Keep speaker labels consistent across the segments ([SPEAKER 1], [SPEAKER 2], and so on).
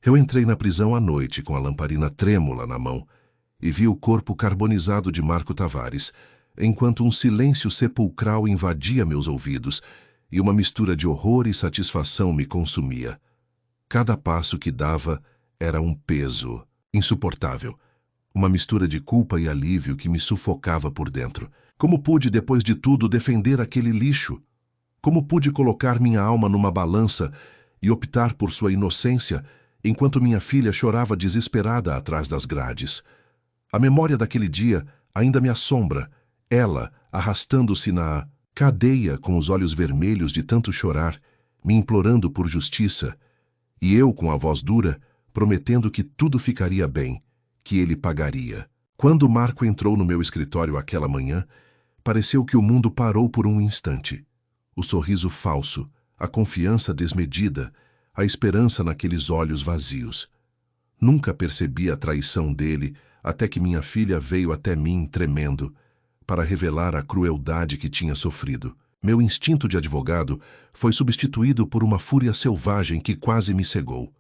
[SPEAKER 1] Eu entrei na prisão à noite com a lamparina trêmula na mão e vi o corpo carbonizado de Marco Tavares, enquanto um silêncio sepulcral invadia meus ouvidos e uma mistura de horror e satisfação me consumia. Cada passo que dava era um peso insuportável, uma mistura de culpa e alívio que me sufocava por dentro. Como pude, depois de tudo, defender aquele lixo? Como pude colocar minha alma numa balança e optar por sua inocência, enquanto minha filha chorava desesperada atrás das grades? A memória daquele dia ainda me assombra, ela arrastando-se na cadeia com os olhos vermelhos de tanto chorar, me implorando por justiça, e eu com a voz dura, prometendo que tudo ficaria bem, que ele pagaria. Quando Marco entrou no meu escritório aquela manhã, pareceu que o mundo parou por um instante. O sorriso falso, a confiança desmedida, a esperança naqueles olhos vazios. Nunca percebi a traição dele até que minha filha veio até mim tremendo, para revelar a crueldade que tinha sofrido. Meu instinto de advogado foi substituído por uma fúria selvagem que quase me cegou.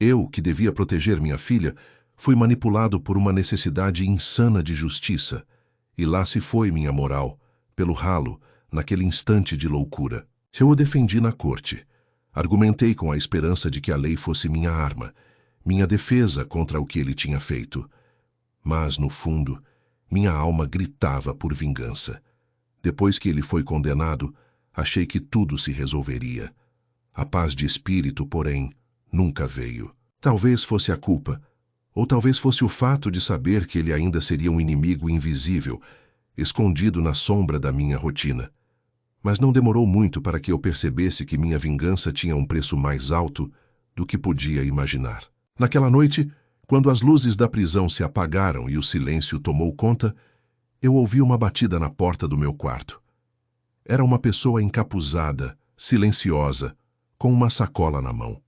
[SPEAKER 1] Eu, que devia proteger minha filha, fui manipulado por uma necessidade insana de justiça, e lá se foi minha moral, pelo ralo, naquele instante de loucura. Eu o defendi na corte. Argumentei com a esperança de que a lei fosse minha arma, minha defesa contra o que ele tinha feito. Mas, no fundo, minha alma gritava por vingança. Depois que ele foi condenado, achei que tudo se resolveria. A paz de espírito, porém, nunca veio. Talvez fosse a culpa, ou talvez fosse o fato de saber que ele ainda seria um inimigo invisível, escondido na sombra da minha rotina. Mas não demorou muito para que eu percebesse que minha vingança tinha um preço mais alto do que podia imaginar. Naquela noite, quando as luzes da prisão se apagaram e o silêncio tomou conta, eu ouvi uma batida na porta do meu quarto. Era uma pessoa encapuzada, silenciosa, com uma sacola na mão.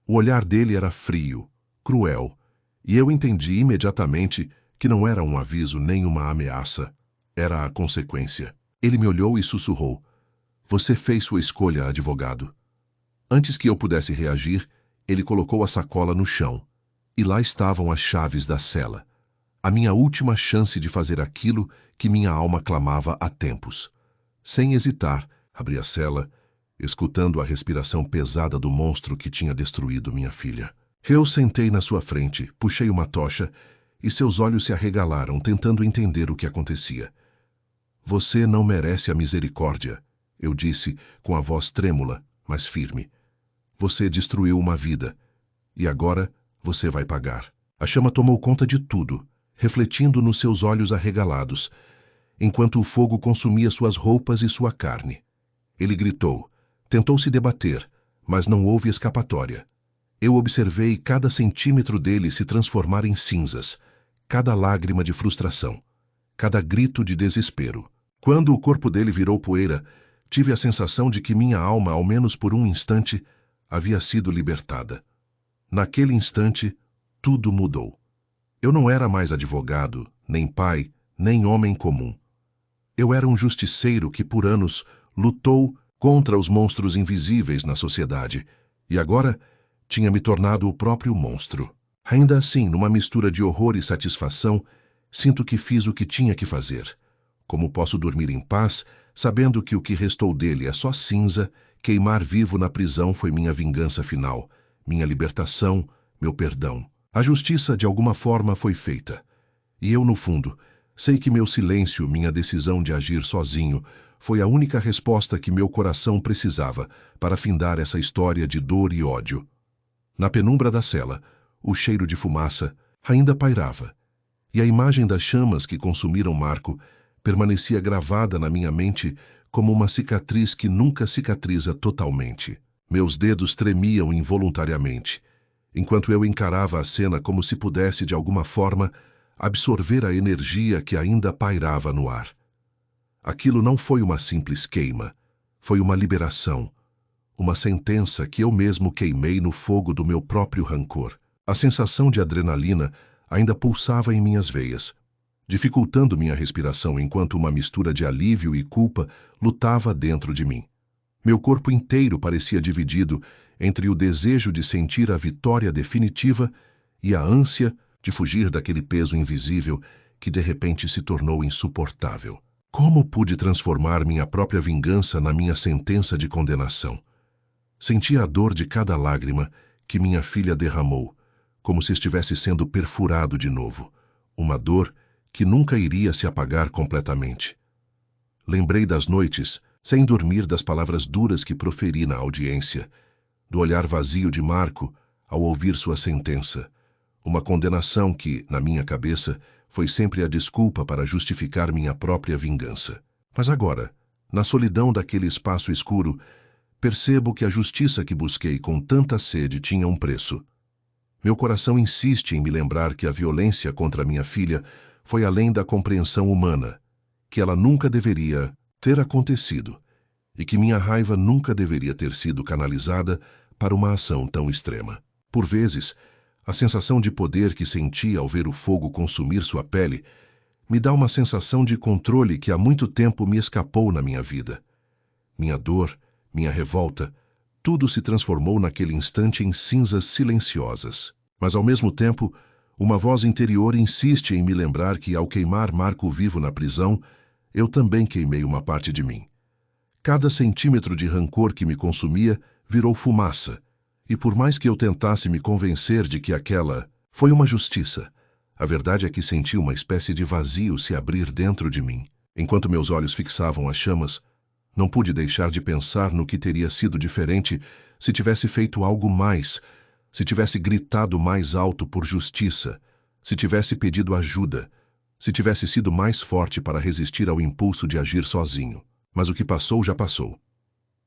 [SPEAKER 1] O olhar dele era frio, cruel, e eu entendi imediatamente que não era um aviso nem uma ameaça, era a consequência. Ele me olhou e sussurrou: "Você fez sua escolha, advogado." Antes que eu pudesse reagir, ele colocou a sacola no chão, e lá estavam as chaves da cela. A minha última chance de fazer aquilo que minha alma clamava há tempos. Sem hesitar, abri a cela, escutando a respiração pesada do monstro que tinha destruído minha filha. Eu sentei na sua frente, puxei uma tocha, e seus olhos se arregalaram, tentando entender o que acontecia. "Você não merece a misericórdia", eu disse, com a voz trêmula, mas firme. "Você destruiu uma vida, e agora você vai pagar." A chama tomou conta de tudo, refletindo nos seus olhos arregalados, enquanto o fogo consumia suas roupas e sua carne. Ele gritou, tentou se debater, mas não houve escapatória. Eu observei cada centímetro dele se transformar em cinzas, cada lágrima de frustração, cada grito de desespero. Quando o corpo dele virou poeira, tive a sensação de que minha alma, ao menos por um instante, havia sido libertada. Naquele instante, tudo mudou. Eu não era mais advogado, nem pai, nem homem comum. Eu era um justiceiro que por anos lutou contra os monstros invisíveis na sociedade, e agora tinha me tornado o próprio monstro. Ainda assim, numa mistura de horror e satisfação, sinto que fiz o que tinha que fazer. Como posso dormir em paz, sabendo que o que restou dele é só cinza, queimar vivo na prisão foi minha vingança final, minha libertação, meu perdão. A justiça, de alguma forma, foi feita. E eu, no fundo, sei que meu silêncio, minha decisão de agir sozinho, foi a única resposta que meu coração precisava para findar essa história de dor e ódio. Na penumbra da cela, o cheiro de fumaça ainda pairava, e a imagem das chamas que consumiram Marco permanecia gravada na minha mente como uma cicatriz que nunca cicatriza totalmente. Meus dedos tremiam involuntariamente, enquanto eu encarava a cena como se pudesse, de alguma forma, absorver a energia que ainda pairava no ar. Aquilo não foi uma simples queima, foi uma liberação, uma sentença que eu mesmo queimei no fogo do meu próprio rancor. A sensação de adrenalina ainda pulsava em minhas veias, dificultando minha respiração enquanto uma mistura de alívio e culpa lutava dentro de mim. Meu corpo inteiro parecia dividido entre o desejo de sentir a vitória definitiva e a ânsia de fugir daquele peso invisível que de repente se tornou insuportável. Como pude transformar minha própria vingança na minha sentença de condenação? Sentia a dor de cada lágrima que minha filha derramou, como se estivesse sendo perfurado de novo, uma dor que nunca iria se apagar completamente. Lembrei das noites, sem dormir, das palavras duras que proferi na audiência, do olhar vazio de Marco ao ouvir sua sentença, uma condenação que, na minha cabeça, foi sempre a desculpa para justificar minha própria vingança. Mas agora, na solidão daquele espaço escuro, percebo que a justiça que busquei com tanta sede tinha um preço. Meu coração insiste em me lembrar que a violência contra minha filha foi além da compreensão humana, que ela nunca deveria ter acontecido e que minha raiva nunca deveria ter sido canalizada para uma ação tão extrema. Por vezes, a sensação de poder que senti ao ver o fogo consumir sua pele me dá uma sensação de controle que há muito tempo me escapou na minha vida. Minha dor, minha revolta, tudo se transformou naquele instante em cinzas silenciosas. Mas, ao mesmo tempo, uma voz interior insiste em me lembrar que, ao queimar Marco vivo na prisão, eu também queimei uma parte de mim. Cada centímetro de rancor que me consumia virou fumaça, e por mais que eu tentasse me convencer de que aquela foi uma justiça, a verdade é que senti uma espécie de vazio se abrir dentro de mim. Enquanto meus olhos fixavam as chamas, não pude deixar de pensar no que teria sido diferente se tivesse feito algo mais, se tivesse gritado mais alto por justiça, se tivesse pedido ajuda, se tivesse sido mais forte para resistir ao impulso de agir sozinho. Mas o que passou já passou.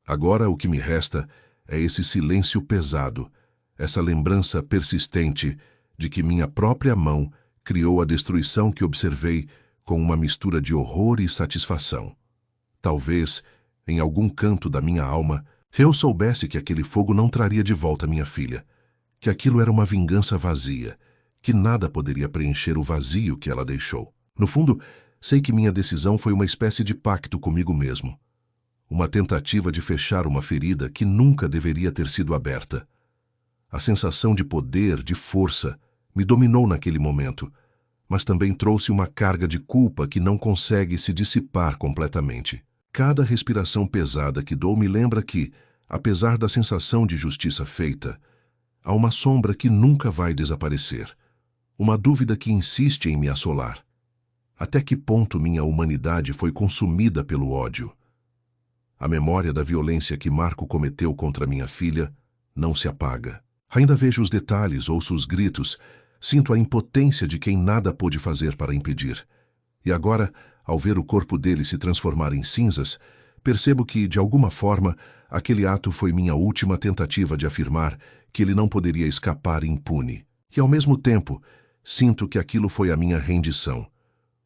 [SPEAKER 1] Agora o que me resta é esse silêncio pesado, essa lembrança persistente de que minha própria mão criou a destruição que observei com uma mistura de horror e satisfação. Talvez, em algum canto da minha alma, eu soubesse que aquele fogo não traria de volta minha filha, que aquilo era uma vingança vazia, que nada poderia preencher o vazio que ela deixou. No fundo, sei que minha decisão foi uma espécie de pacto comigo mesmo, uma tentativa de fechar uma ferida que nunca deveria ter sido aberta. A sensação de poder, de força, me dominou naquele momento, mas também trouxe uma carga de culpa que não consegue se dissipar completamente. Cada respiração pesada que dou me lembra que, apesar da sensação de justiça feita, há uma sombra que nunca vai desaparecer, uma dúvida que insiste em me assolar. Até que ponto minha humanidade foi consumida pelo ódio? A memória da violência que Marco cometeu contra minha filha não se apaga. Ainda vejo os detalhes, ouço os gritos, sinto a impotência de quem nada pôde fazer para impedir. E agora, ao ver o corpo dele se transformar em cinzas, percebo que, de alguma forma, aquele ato foi minha última tentativa de afirmar que ele não poderia escapar impune. E, ao mesmo tempo, sinto que aquilo foi a minha rendição.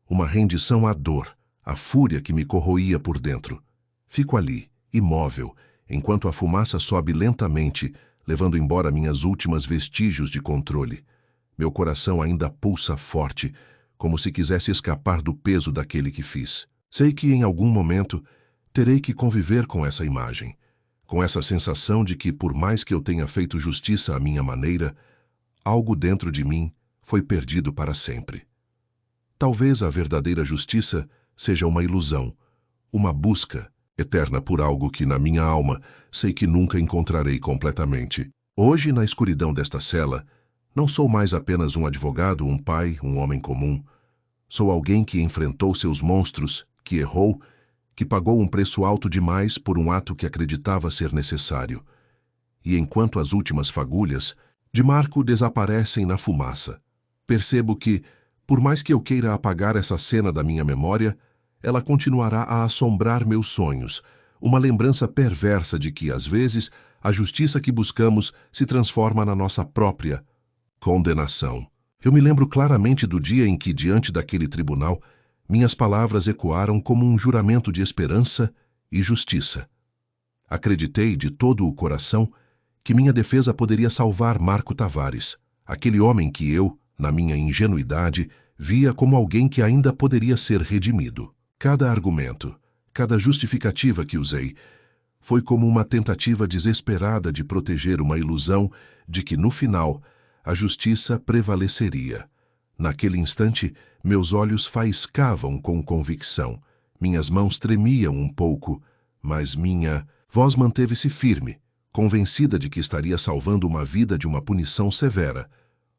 [SPEAKER 1] Uma rendição à dor, à fúria que me corroía por dentro. Fico ali, imóvel, enquanto a fumaça sobe lentamente, levando embora minhas últimas vestígios de controle. Meu coração ainda pulsa forte, como se quisesse escapar do peso daquele que fiz. Sei que, em algum momento, terei que conviver com essa imagem, com essa sensação de que, por mais que eu tenha feito justiça à minha maneira, algo dentro de mim foi perdido para sempre. Talvez a verdadeira justiça seja uma ilusão, uma busca eterna por algo que, na minha alma, sei que nunca encontrarei completamente. Hoje, na escuridão desta cela, não sou mais apenas um advogado, um pai, um homem comum. Sou alguém que enfrentou seus monstros, que errou, que pagou um preço alto demais por um ato que acreditava ser necessário. E enquanto as últimas fagulhas de Marco desaparecem na fumaça, percebo que, por mais que eu queira apagar essa cena da minha memória, ela continuará a assombrar meus sonhos, uma lembrança perversa de que, às vezes, a justiça que buscamos se transforma na nossa própria condenação. Eu me lembro claramente do dia em que, diante daquele tribunal, minhas palavras ecoaram como um juramento de esperança e justiça. Acreditei de todo o coração que minha defesa poderia salvar Marco Tavares, aquele homem que eu, na minha ingenuidade, via como alguém que ainda poderia ser redimido. Cada argumento, cada justificativa que usei, Foi como uma tentativa desesperada de proteger uma ilusão de que, no final, a justiça prevaleceria. Naquele instante, meus olhos faiscavam com convicção. Minhas mãos tremiam um pouco, mas minha voz manteve-se firme, convencida de que estaria salvando uma vida de uma punição severa,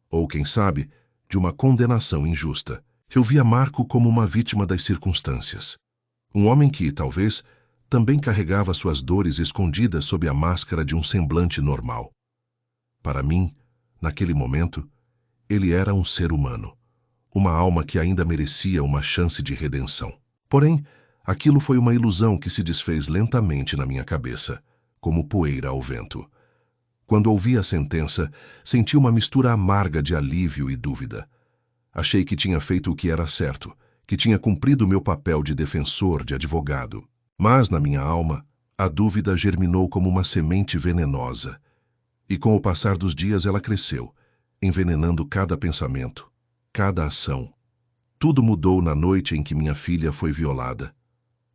[SPEAKER 1] ou, quem sabe, de uma condenação injusta. Eu via Marco como uma vítima das circunstâncias. Um homem que, talvez, também carregava suas dores escondidas sob a máscara de um semblante normal. Para mim, naquele momento, ele era um ser humano, uma alma que ainda merecia uma chance de redenção. Porém, aquilo foi uma ilusão que se desfez lentamente na minha cabeça, como poeira ao vento. Quando ouvi a sentença, senti uma mistura amarga de alívio e dúvida. Achei que tinha feito o que era certo, que tinha cumprido o meu papel de defensor, de advogado. Mas, na minha alma, a dúvida germinou como uma semente venenosa. E com o passar dos dias ela cresceu, envenenando cada pensamento, cada ação. Tudo mudou na noite em que minha filha foi violada.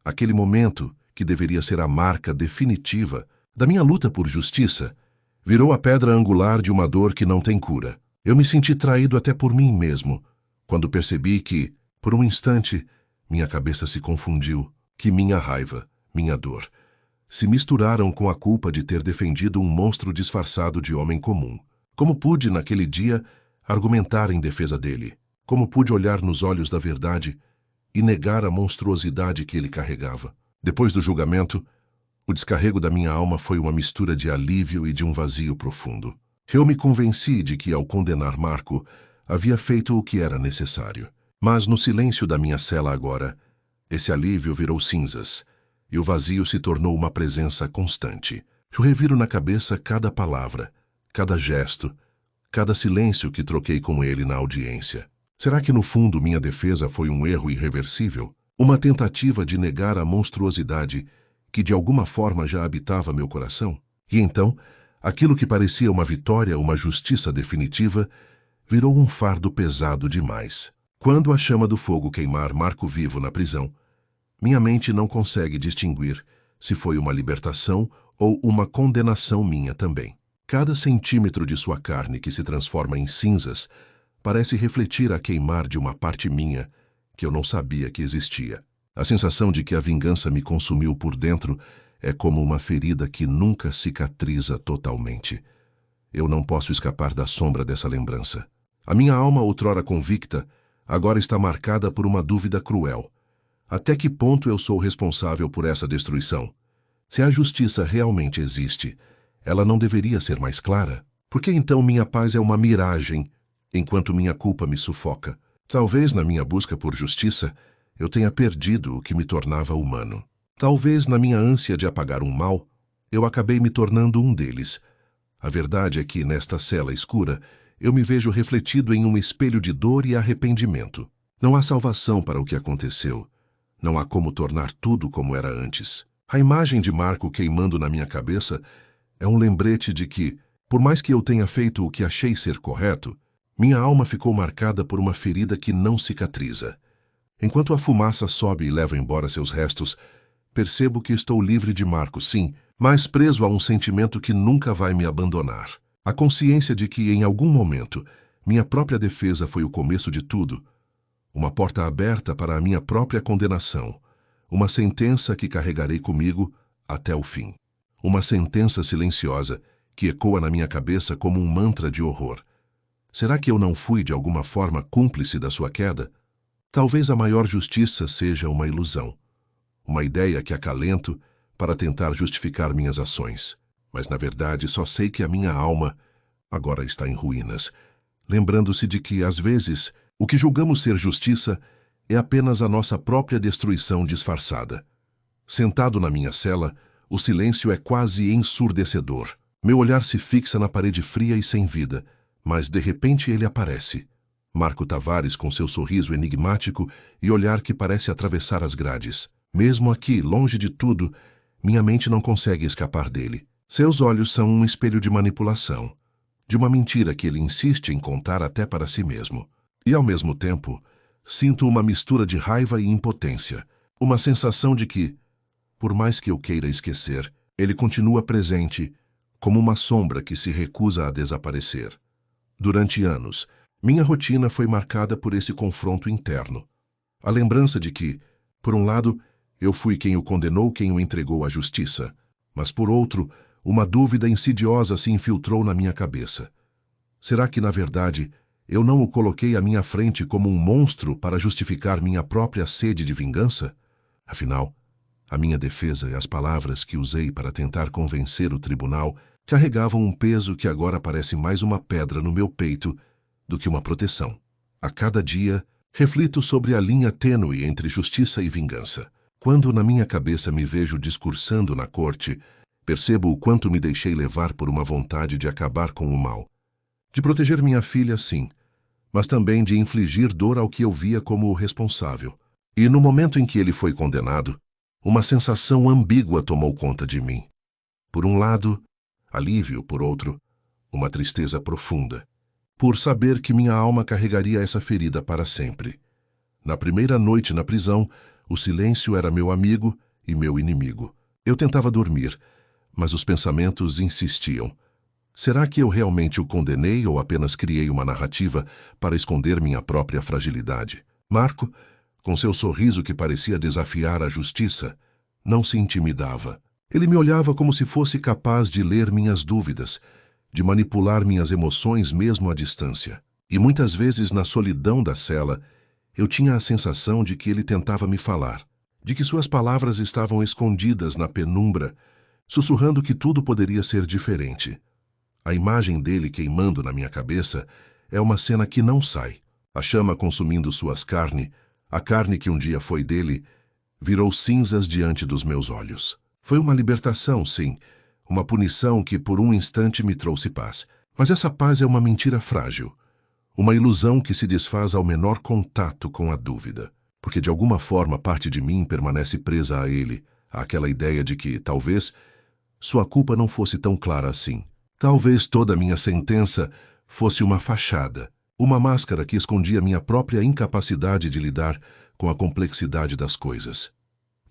[SPEAKER 1] Aquele momento, que deveria ser a marca definitiva da minha luta por justiça, virou a pedra angular de uma dor que não tem cura. Eu me senti traído até por mim mesmo, quando percebi que, por um instante, minha cabeça se confundiu, que minha raiva, minha dor, se misturaram com a culpa de ter defendido um monstro disfarçado de homem comum. Como pude, naquele dia, argumentar em defesa dele? Como pude olhar nos olhos da verdade e negar a monstruosidade que ele carregava? Depois do julgamento, o descarrego da minha alma foi uma mistura de alívio e de um vazio profundo. Eu me convenci de que, ao condenar Marco, havia feito o que era necessário. Mas no silêncio da minha cela agora, esse alívio virou cinzas, e o vazio se tornou uma presença constante. Eu reviro na cabeça cada palavra, cada gesto, cada silêncio que troquei com ele na audiência. Será que no fundo minha defesa foi um erro irreversível? Uma tentativa de negar a monstruosidade que de alguma forma já habitava meu coração? E então, aquilo que parecia uma vitória, uma justiça definitiva, virou um fardo pesado demais. Quando a chama do fogo queimar Marco vivo na prisão, minha mente não consegue distinguir se foi uma libertação ou uma condenação minha também. Cada centímetro de sua carne que se transforma em cinzas parece refletir a queimar de uma parte minha que eu não sabia que existia. A sensação de que a vingança me consumiu por dentro é como uma ferida que nunca cicatriza totalmente. Eu não posso escapar da sombra dessa lembrança. A minha alma, outrora convicta, agora está marcada por uma dúvida cruel. Até que ponto eu sou responsável por essa destruição? Se a justiça realmente existe, ela não deveria ser mais clara? Por que então minha paz é uma miragem, enquanto minha culpa me sufoca? Talvez na minha busca por justiça, eu tenha perdido o que me tornava humano. Talvez na minha ânsia de apagar um mal, eu acabei me tornando um deles. A verdade é que, nesta cela escura, eu me vejo refletido em um espelho de dor e arrependimento. Não há salvação para o que aconteceu. Não há como tornar tudo como era antes. A imagem de Marco queimando na minha cabeça é um lembrete de que, por mais que eu tenha feito o que achei ser correto, minha alma ficou marcada por uma ferida que não cicatriza. Enquanto a fumaça sobe e leva embora seus restos, percebo que estou livre de Marco, sim, mas preso a um sentimento que nunca vai me abandonar. A consciência de que, em algum momento, minha própria defesa foi o começo de tudo, uma porta aberta para a minha própria condenação, uma sentença que carregarei comigo até o fim. Uma sentença silenciosa que ecoa na minha cabeça como um mantra de horror. Será que eu não fui, de alguma forma, cúmplice da sua queda? Talvez a maior justiça seja uma ilusão, uma ideia que acalento para tentar justificar minhas ações. Mas, na verdade, só sei que a minha alma agora está em ruínas, lembrando-se de que, às vezes, o que julgamos ser justiça é apenas a nossa própria destruição disfarçada. Sentado na minha cela, o silêncio é quase ensurdecedor. Meu olhar se fixa na parede fria e sem vida, mas de repente ele aparece. Marco Tavares com seu sorriso enigmático e olhar que parece atravessar as grades. Mesmo aqui, longe de tudo, minha mente não consegue escapar dele. Seus olhos são um espelho de manipulação, de uma mentira que ele insiste em contar até para si mesmo. E, ao mesmo tempo, sinto uma mistura de raiva e impotência, uma sensação de que, por mais que eu queira esquecer, ele continua presente, como uma sombra que se recusa a desaparecer. Durante anos, minha rotina foi marcada por esse confronto interno. A lembrança de que, por um lado, eu fui quem o condenou, quem o entregou à justiça, mas por outro, uma dúvida insidiosa se infiltrou na minha cabeça. Será que, na verdade, eu não o coloquei à minha frente como um monstro para justificar minha própria sede de vingança? Afinal, a minha defesa e as palavras que usei para tentar convencer o tribunal carregavam um peso que agora parece mais uma pedra no meu peito do que uma proteção. A cada dia, reflito sobre a linha tênue entre justiça e vingança. Quando na minha cabeça me vejo discursando na corte, percebo o quanto me deixei levar por uma vontade de acabar com o mal. De proteger minha filha, sim, mas também de infligir dor ao que eu via como o responsável. E no momento em que ele foi condenado, uma sensação ambígua tomou conta de mim. Por um lado, alívio; por outro, uma tristeza profunda, por saber que minha alma carregaria essa ferida para sempre. Na primeira noite na prisão, o silêncio era meu amigo e meu inimigo. Eu tentava dormir, mas os pensamentos insistiam. Será que eu realmente o condenei ou apenas criei uma narrativa para esconder minha própria fragilidade? Marco, com seu sorriso que parecia desafiar a justiça, não se intimidava. Ele me olhava como se fosse capaz de ler minhas dúvidas, de manipular minhas emoções mesmo à distância. E muitas vezes, na solidão da cela, eu tinha a sensação de que ele tentava me falar, de que suas palavras estavam escondidas na penumbra, sussurrando que tudo poderia ser diferente. A imagem dele queimando na minha cabeça é uma cena que não sai. A chama consumindo suas carnes, a carne que um dia foi dele, virou cinzas diante dos meus olhos. Foi uma libertação, sim, uma punição que por um instante me trouxe paz. Mas essa paz é uma mentira frágil, uma ilusão que se desfaz ao menor contato com a dúvida. Porque de alguma forma parte de mim permanece presa a ele, àquela ideia de que, talvez, sua culpa não fosse tão clara assim. Talvez toda minha sentença fosse uma fachada, uma máscara que escondia minha própria incapacidade de lidar com a complexidade das coisas.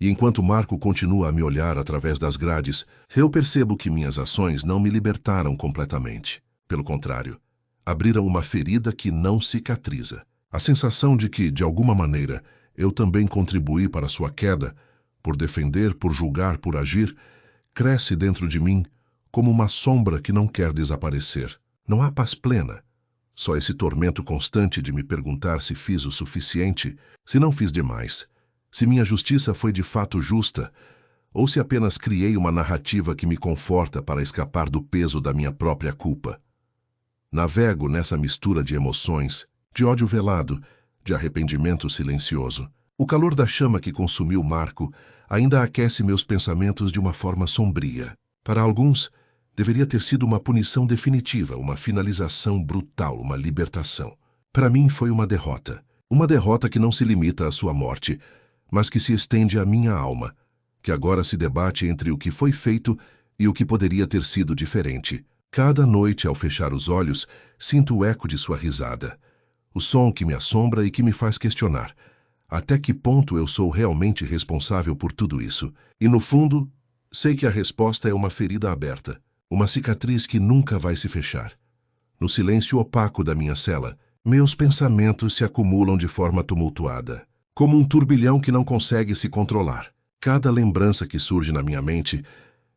[SPEAKER 1] E enquanto Marco continua a me olhar através das grades, eu percebo que minhas ações não me libertaram completamente. Pelo contrário, abriram uma ferida que não cicatriza. A sensação de que, de alguma maneira, eu também contribuí para sua queda, por defender, por julgar, por agir, cresce dentro de mim como uma sombra que não quer desaparecer. Não há paz plena, só esse tormento constante de me perguntar se fiz o suficiente, se não fiz demais, se minha justiça foi de fato justa, ou se apenas criei uma narrativa que me conforta para escapar do peso da minha própria culpa. Navego nessa mistura de emoções, de ódio velado, de arrependimento silencioso. O calor da chama que consumiu Marco ainda aquece meus pensamentos de uma forma sombria. Para alguns, deveria ter sido uma punição definitiva, uma finalização brutal, uma libertação. Para mim foi uma derrota. Uma derrota que não se limita à sua morte, mas que se estende à minha alma, que agora se debate entre o que foi feito e o que poderia ter sido diferente. Cada noite, ao fechar os olhos, sinto o eco de sua risada, o som que me assombra e que me faz questionar até que ponto eu sou realmente responsável por tudo isso. E no fundo, sei que a resposta é uma ferida aberta, uma cicatriz que nunca vai se fechar. No silêncio opaco da minha cela, meus pensamentos se acumulam de forma tumultuada, como um turbilhão que não consegue se controlar. Cada lembrança que surge na minha mente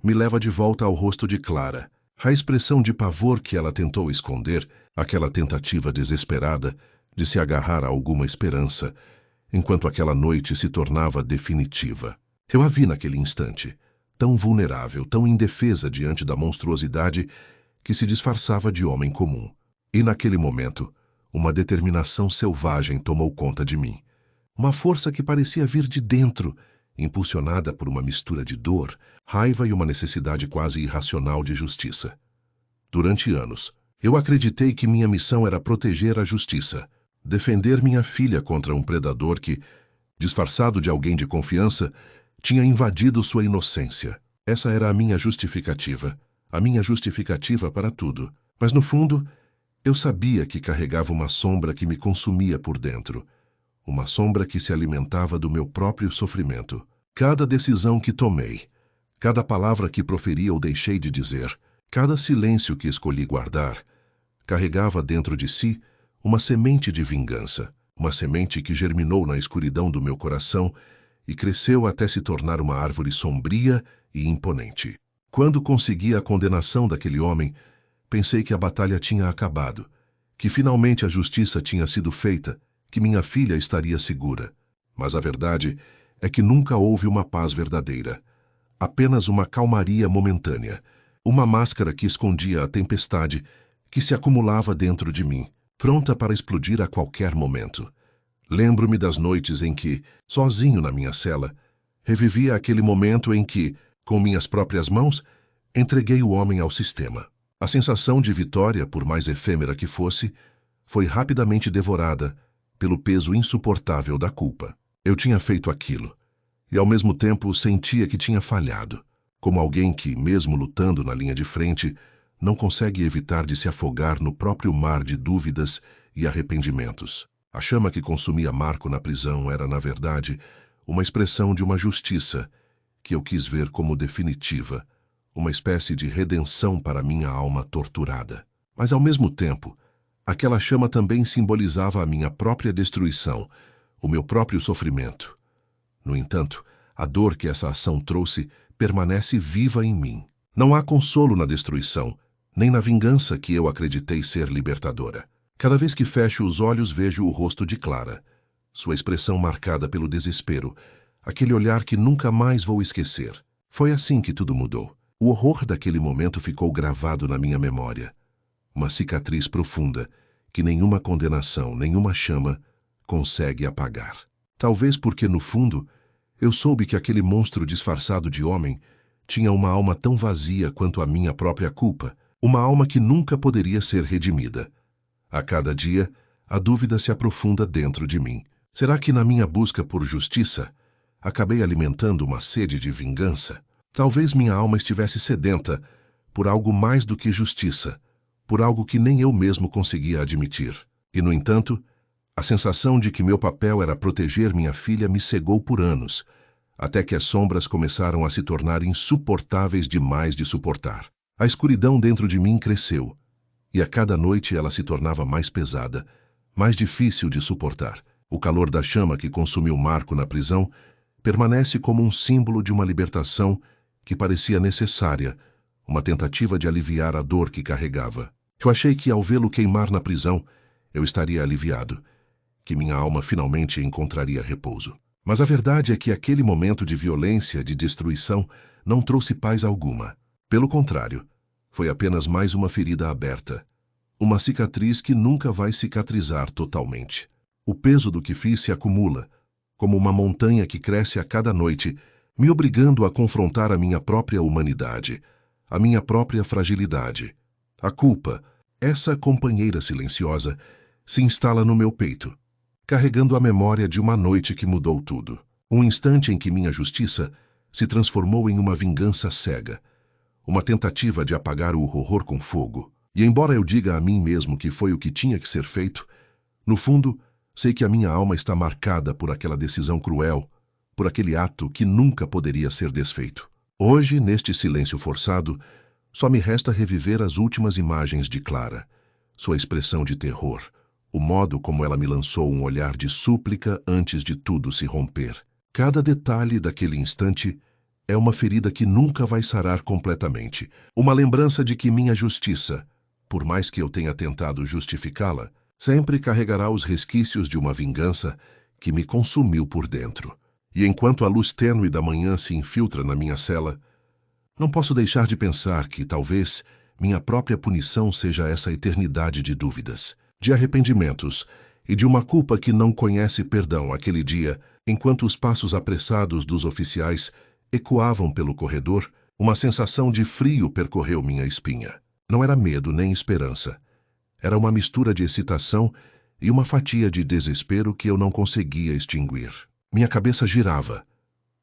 [SPEAKER 1] me leva de volta ao rosto de Clara, a expressão de pavor que ela tentou esconder, aquela tentativa desesperada de se agarrar a alguma esperança, enquanto aquela noite se tornava definitiva. Eu a vi naquele instante, tão vulnerável, tão indefesa diante da monstruosidade que se disfarçava de homem comum. E naquele momento, uma determinação selvagem tomou conta de mim. Uma força que parecia vir de dentro, impulsionada por uma mistura de dor, raiva e uma necessidade quase irracional de justiça. Durante anos, eu acreditei que minha missão era proteger a justiça, defender minha filha contra um predador que, disfarçado de alguém de confiança, tinha invadido sua inocência. Essa era a minha justificativa para tudo. Mas no fundo, eu sabia que carregava uma sombra que me consumia por dentro, uma sombra que se alimentava do meu próprio sofrimento. Cada decisão que tomei, Cada palavra que proferi ou deixei de dizer, cada silêncio que escolhi guardar, carregava dentro de si uma semente de vingança, uma semente que germinou na escuridão do meu coração e cresceu até se tornar uma árvore sombria e imponente. Quando consegui a condenação daquele homem, pensei que a batalha tinha acabado, que finalmente a justiça tinha sido feita, que minha filha estaria segura. Mas a verdade é que nunca houve uma paz verdadeira, apenas uma calmaria momentânea, uma máscara que escondia a tempestade que se acumulava dentro de mim, pronta para explodir a qualquer momento. Lembro-me das noites em que, sozinho na minha cela, revivia aquele momento em que, com minhas próprias mãos, entreguei o homem ao sistema. A sensação de vitória, por mais efêmera que fosse, foi rapidamente devorada pelo peso insuportável da culpa. Eu tinha feito aquilo, e ao mesmo tempo sentia que tinha falhado, como alguém que, mesmo lutando na linha de frente, não consegue evitar de se afogar no próprio mar de dúvidas e arrependimentos. A chama que consumia Marco na prisão era, na verdade, uma expressão de uma justiça que eu quis ver como definitiva, uma espécie de redenção para minha alma torturada. Mas, ao mesmo tempo, aquela chama também simbolizava a minha própria destruição, o meu próprio sofrimento. No entanto, a dor que essa ação trouxe permanece viva em mim. Não há consolo na destruição, nem na vingança que eu acreditei ser libertadora. Cada vez que fecho os olhos, vejo o rosto de Clara, sua expressão marcada pelo desespero, aquele olhar que nunca mais vou esquecer. Foi assim que tudo mudou. O horror daquele momento ficou gravado na minha memória. Uma cicatriz profunda que nenhuma condenação, nenhuma chama consegue apagar. Talvez porque, no fundo, eu soube que aquele monstro disfarçado de homem tinha uma alma tão vazia quanto a minha própria culpa, uma alma que nunca poderia ser redimida. A cada dia, a dúvida se aprofunda dentro de mim. Será que na minha busca por justiça, acabei alimentando uma sede de vingança? Talvez minha alma estivesse sedenta por algo mais do que justiça, por algo que nem eu mesmo conseguia admitir. E, no entanto, a sensação de que meu papel era proteger minha filha me cegou por anos, até que as sombras começaram a se tornar insuportáveis demais de suportar. A escuridão dentro de mim cresceu, e a cada noite ela se tornava mais pesada, mais difícil de suportar. O calor da chama que consumiu Marco na prisão permanece como um símbolo de uma libertação que parecia necessária, uma tentativa de aliviar a dor que carregava. Eu achei que, ao vê-lo queimar na prisão, eu estaria aliviado, que minha alma finalmente encontraria repouso. Mas a verdade é que aquele momento de violência, de destruição, não trouxe paz alguma. Pelo contrário, foi apenas mais uma ferida aberta, uma cicatriz que nunca vai cicatrizar totalmente. O peso do que fiz se acumula, como uma montanha que cresce a cada noite, me obrigando a confrontar a minha própria humanidade, a minha própria fragilidade. A culpa, essa companheira silenciosa, se instala no meu peito, carregando a memória de uma noite que mudou tudo. Um instante em que minha justiça se transformou em uma vingança cega, uma tentativa de apagar o horror com fogo. E embora eu diga a mim mesmo que foi o que tinha que ser feito, no fundo, sei que a minha alma está marcada por aquela decisão cruel, por aquele ato que nunca poderia ser desfeito. Hoje, neste silêncio forçado, só me resta reviver as últimas imagens de Clara, sua expressão de terror, o modo como ela me lançou um olhar de súplica antes de tudo se romper. Cada detalhe daquele instante é uma ferida que nunca vai sarar completamente, uma lembrança de que minha justiça, por mais que eu tenha tentado justificá-la, sempre carregará os resquícios de uma vingança que me consumiu por dentro. E enquanto a luz tênue da manhã se infiltra na minha cela, não posso deixar de pensar que, talvez, minha própria punição seja essa eternidade de dúvidas, de arrependimentos e de uma culpa que não conhece perdão aquele dia, enquanto os passos apressados dos oficiais ecoavam pelo corredor, uma sensação de frio percorreu minha espinha. Não era medo nem esperança. Era uma mistura de excitação e uma fatia de desespero que eu não conseguia extinguir. Minha cabeça girava,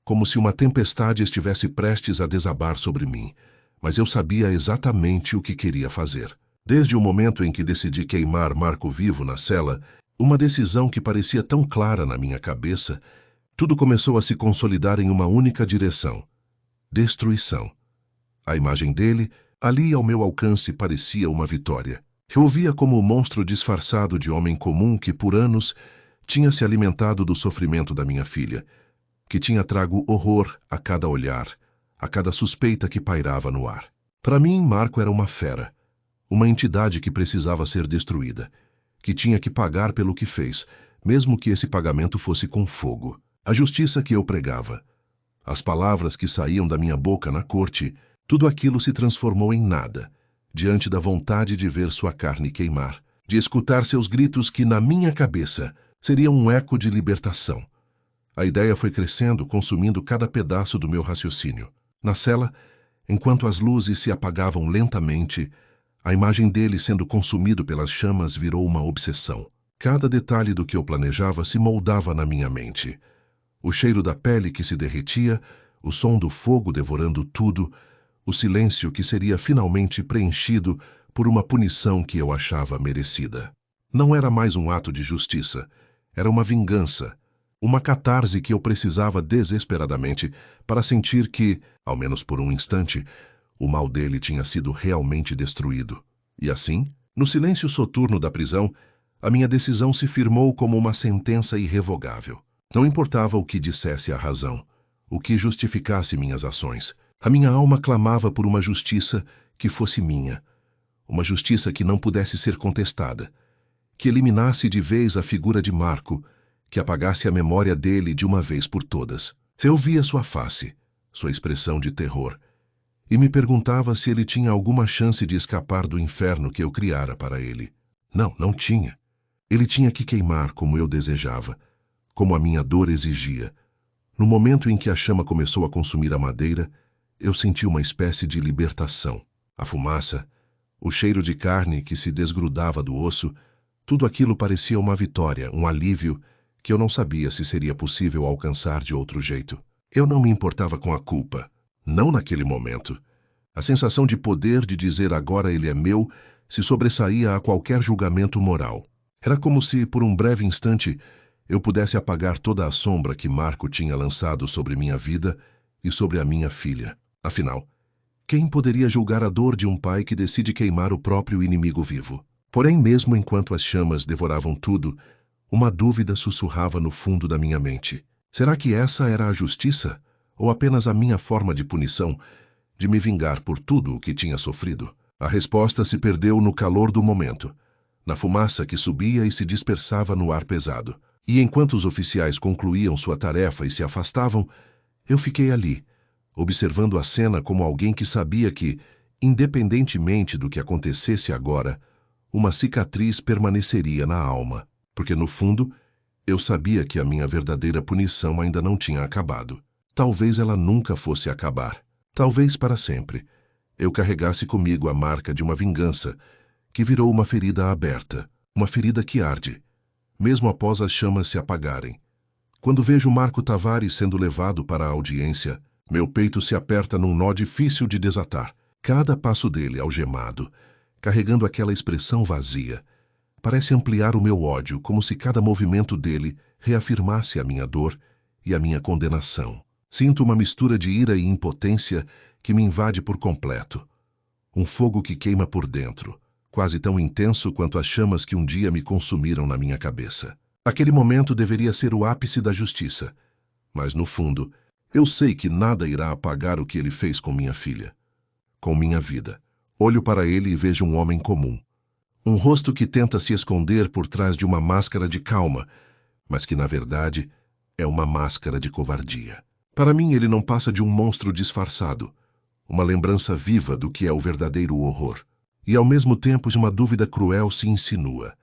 [SPEAKER 1] como se uma tempestade estivesse prestes a desabar sobre mim, mas eu sabia exatamente o que queria fazer. Desde o momento em que decidi queimar Marco vivo na cela, uma decisão que parecia tão clara na minha cabeça, tudo começou a se consolidar em uma única direção: destruição. A imagem dele, ali ao meu alcance, parecia uma vitória. Eu o via como o monstro disfarçado de homem comum que, por anos, tinha se alimentado do sofrimento da minha filha, que tinha trago horror a cada olhar, a cada suspeita que pairava no ar. Para mim, Marco era uma fera, uma entidade que precisava ser destruída, que tinha que pagar pelo que fez, mesmo que esse pagamento fosse com fogo. A justiça que eu pregava, as palavras que saíam da minha boca na corte, tudo aquilo se transformou em nada, diante da vontade de ver sua carne queimar, de escutar seus gritos que, na minha cabeça, seriam um eco de libertação. A ideia foi crescendo, consumindo cada pedaço do meu raciocínio. Na cela, enquanto as luzes se apagavam lentamente, a imagem dele sendo consumido pelas chamas virou uma obsessão. Cada detalhe do que eu planejava se moldava na minha mente. O cheiro da pele que se derretia, o som do fogo devorando tudo, o silêncio que seria finalmente preenchido por uma punição que eu achava merecida. Não era mais um ato de justiça, era uma vingança, uma catarse que eu precisava desesperadamente para sentir que, ao menos por um instante, o mal dele tinha sido realmente destruído. E assim, no silêncio soturno da prisão, a minha decisão se firmou como uma sentença irrevogável. Não importava o que dissesse a razão, o que justificasse minhas ações. A minha alma clamava por uma justiça que fosse minha, uma justiça que não pudesse ser contestada, que eliminasse de vez a figura de Marco, que apagasse a memória dele de uma vez por todas. Eu via sua face, sua expressão de terror, e me perguntava se ele tinha alguma chance de escapar do inferno que eu criara para ele. Não, não tinha. Ele tinha que queimar como eu desejava, como a minha dor exigia. No momento em que a chama começou a consumir a madeira, eu senti uma espécie de libertação. A fumaça, o cheiro de carne que se desgrudava do osso, tudo aquilo parecia uma vitória, um alívio que eu não sabia se seria possível alcançar de outro jeito. Eu não me importava com a culpa, não naquele momento. A sensação de poder de dizer agora ele é meu se sobressaía a qualquer julgamento moral. Era como se, por um breve instante, eu pudesse apagar toda a sombra que Marco tinha lançado sobre minha vida e sobre a minha filha. Afinal, quem poderia julgar a dor de um pai que decide queimar o próprio inimigo vivo? Porém, mesmo enquanto as chamas devoravam tudo, uma dúvida sussurrava no fundo da minha mente. Será que essa era a justiça? Ou apenas a minha forma de punição, de me vingar por tudo o que tinha sofrido? A resposta se perdeu no calor do momento, na fumaça que subia e se dispersava no ar pesado. E enquanto os oficiais concluíam sua tarefa e se afastavam, eu fiquei ali, observando a cena como alguém que sabia que, independentemente do que acontecesse agora, uma cicatriz permaneceria na alma, porque no fundo, eu sabia que a minha verdadeira punição ainda não tinha acabado. Talvez ela nunca fosse acabar. Talvez para sempre. Eu carregasse comigo a marca de uma vingança que virou uma ferida aberta, uma ferida que arde, mesmo após as chamas se apagarem. Quando vejo Marco Tavares sendo levado para a audiência, meu peito se aperta num nó difícil de desatar. Cada passo dele, algemado, carregando aquela expressão vazia, parece ampliar o meu ódio, como se cada movimento dele reafirmasse a minha dor e a minha condenação. Sinto uma mistura de ira e impotência que me invade por completo. Um fogo que queima por dentro, quase tão intenso quanto as chamas que um dia me consumiram na minha cabeça. Aquele momento deveria ser o ápice da justiça, mas no fundo, eu sei que nada irá apagar o que ele fez com minha filha, com minha vida. Olho para ele e vejo um homem comum. Um rosto que tenta se esconder por trás de uma máscara de calma, mas que, na verdade, é uma máscara de covardia. Para mim, ele não passa de um monstro disfarçado, uma lembrança viva do que é o verdadeiro horror. E, ao mesmo tempo, uma dúvida cruel se insinua.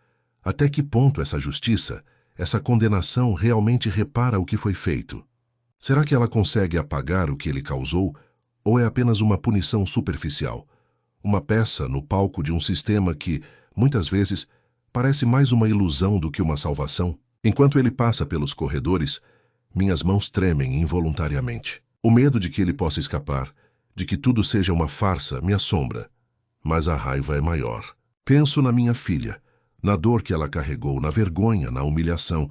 [SPEAKER 1] Até que ponto essa justiça, essa condenação realmente repara o que foi feito? Será que ela consegue apagar o que ele causou, ou é apenas uma punição superficial? Uma peça no palco de um sistema que, muitas vezes, parece mais uma ilusão do que uma salvação? Enquanto ele passa pelos corredores, minhas mãos tremem involuntariamente. O medo de que ele possa escapar, de que tudo seja uma farsa, me assombra. Mas a raiva é maior. Penso na minha filha, na dor que ela carregou, na vergonha, na humilhação,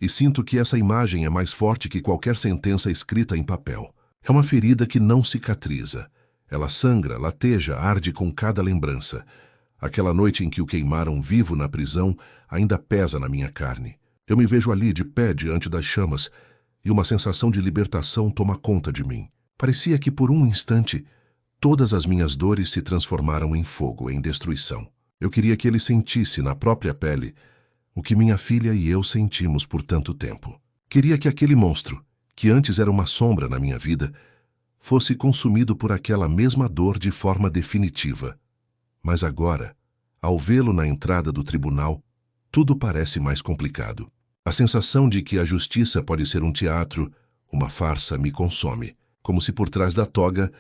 [SPEAKER 1] e sinto que essa imagem é mais forte que qualquer sentença escrita em papel. É uma ferida que não cicatriza. Ela sangra, lateja, arde com cada lembrança. Aquela noite em que o queimaram vivo na prisão ainda pesa na minha carne. Eu me vejo ali de pé diante das chamas e uma sensação de libertação toma conta de mim. Parecia que por um instante todas as minhas dores se transformaram em fogo, em destruição. Eu queria que ele sentisse na própria pele o que minha filha e eu sentimos por tanto tempo. Queria que aquele monstro, que antes era uma sombra na minha vida, fosse consumido por aquela mesma dor de forma definitiva. Mas agora, ao vê-lo na entrada do tribunal, tudo parece mais complicado. A sensação de que a justiça pode ser um teatro, uma farsa, me consome, como se por trás da toga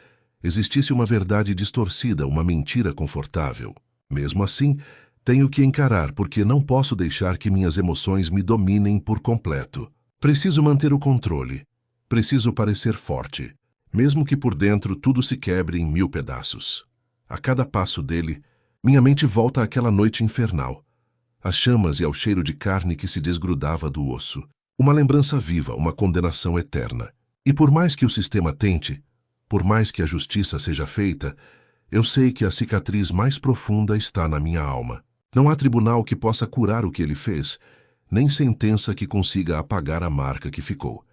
[SPEAKER 1] existisse uma verdade distorcida, uma mentira confortável. Mesmo assim, tenho que encarar porque não posso deixar que minhas emoções me dominem por completo. Preciso manter o controle. Preciso parecer forte, mesmo que por dentro tudo se quebre em 1000 pedaços. A cada passo dele, minha mente volta àquela noite infernal, às chamas e ao cheiro de carne que se desgrudava do osso. Uma lembrança viva, uma condenação eterna. E por mais que o sistema tente, por mais que a justiça seja feita, eu sei que a cicatriz mais profunda está na minha alma. Não há tribunal que possa curar o que ele fez, nem sentença que consiga apagar a marca que ficou.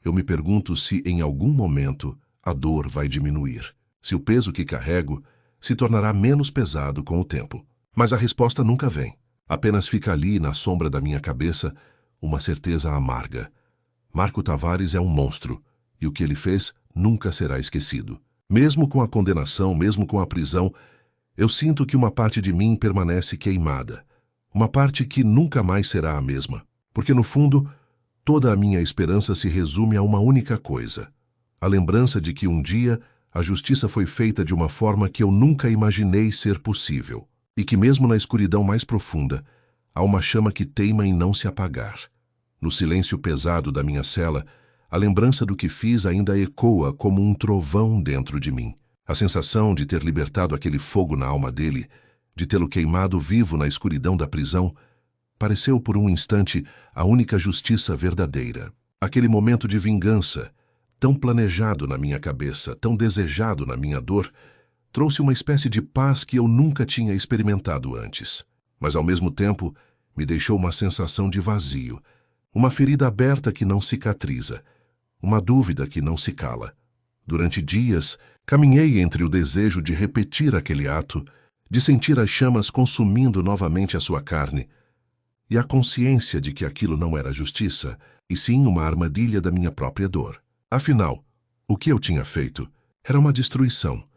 [SPEAKER 1] Eu me pergunto se, em algum momento, a dor vai diminuir, se o peso que carrego se tornará menos pesado com o tempo. Mas a resposta nunca vem. Apenas fica ali, na sombra da minha cabeça, uma certeza amarga. Marco Tavares é um monstro, e o que ele fez nunca será esquecido. Mesmo com a condenação, mesmo com a prisão, eu sinto que uma parte de mim permanece queimada. Uma parte que nunca mais será a mesma. Porque, no fundo, toda a minha esperança se resume a uma única coisa: a lembrança de que um dia a justiça foi feita de uma forma que eu nunca imaginei ser possível, e que mesmo na escuridão mais profunda, há uma chama que teima em não se apagar. No silêncio pesado da minha cela, a lembrança do que fiz ainda ecoa como um trovão dentro de mim. A sensação de ter libertado aquele fogo na alma dele, de tê-lo queimado vivo na escuridão da prisão, pareceu por um instante a única justiça verdadeira. Aquele momento de vingança, tão planejado na minha cabeça, tão desejado na minha dor, trouxe uma espécie de paz que eu nunca tinha experimentado antes. Mas ao mesmo tempo, me deixou uma sensação de vazio, uma ferida aberta que não cicatriza, uma dúvida que não se cala. Durante dias, caminhei entre o desejo de repetir aquele ato, de sentir as chamas consumindo novamente a sua carne, e a consciência de que aquilo não era justiça, e sim uma armadilha da minha própria dor. Afinal, o que eu tinha feito era uma destruição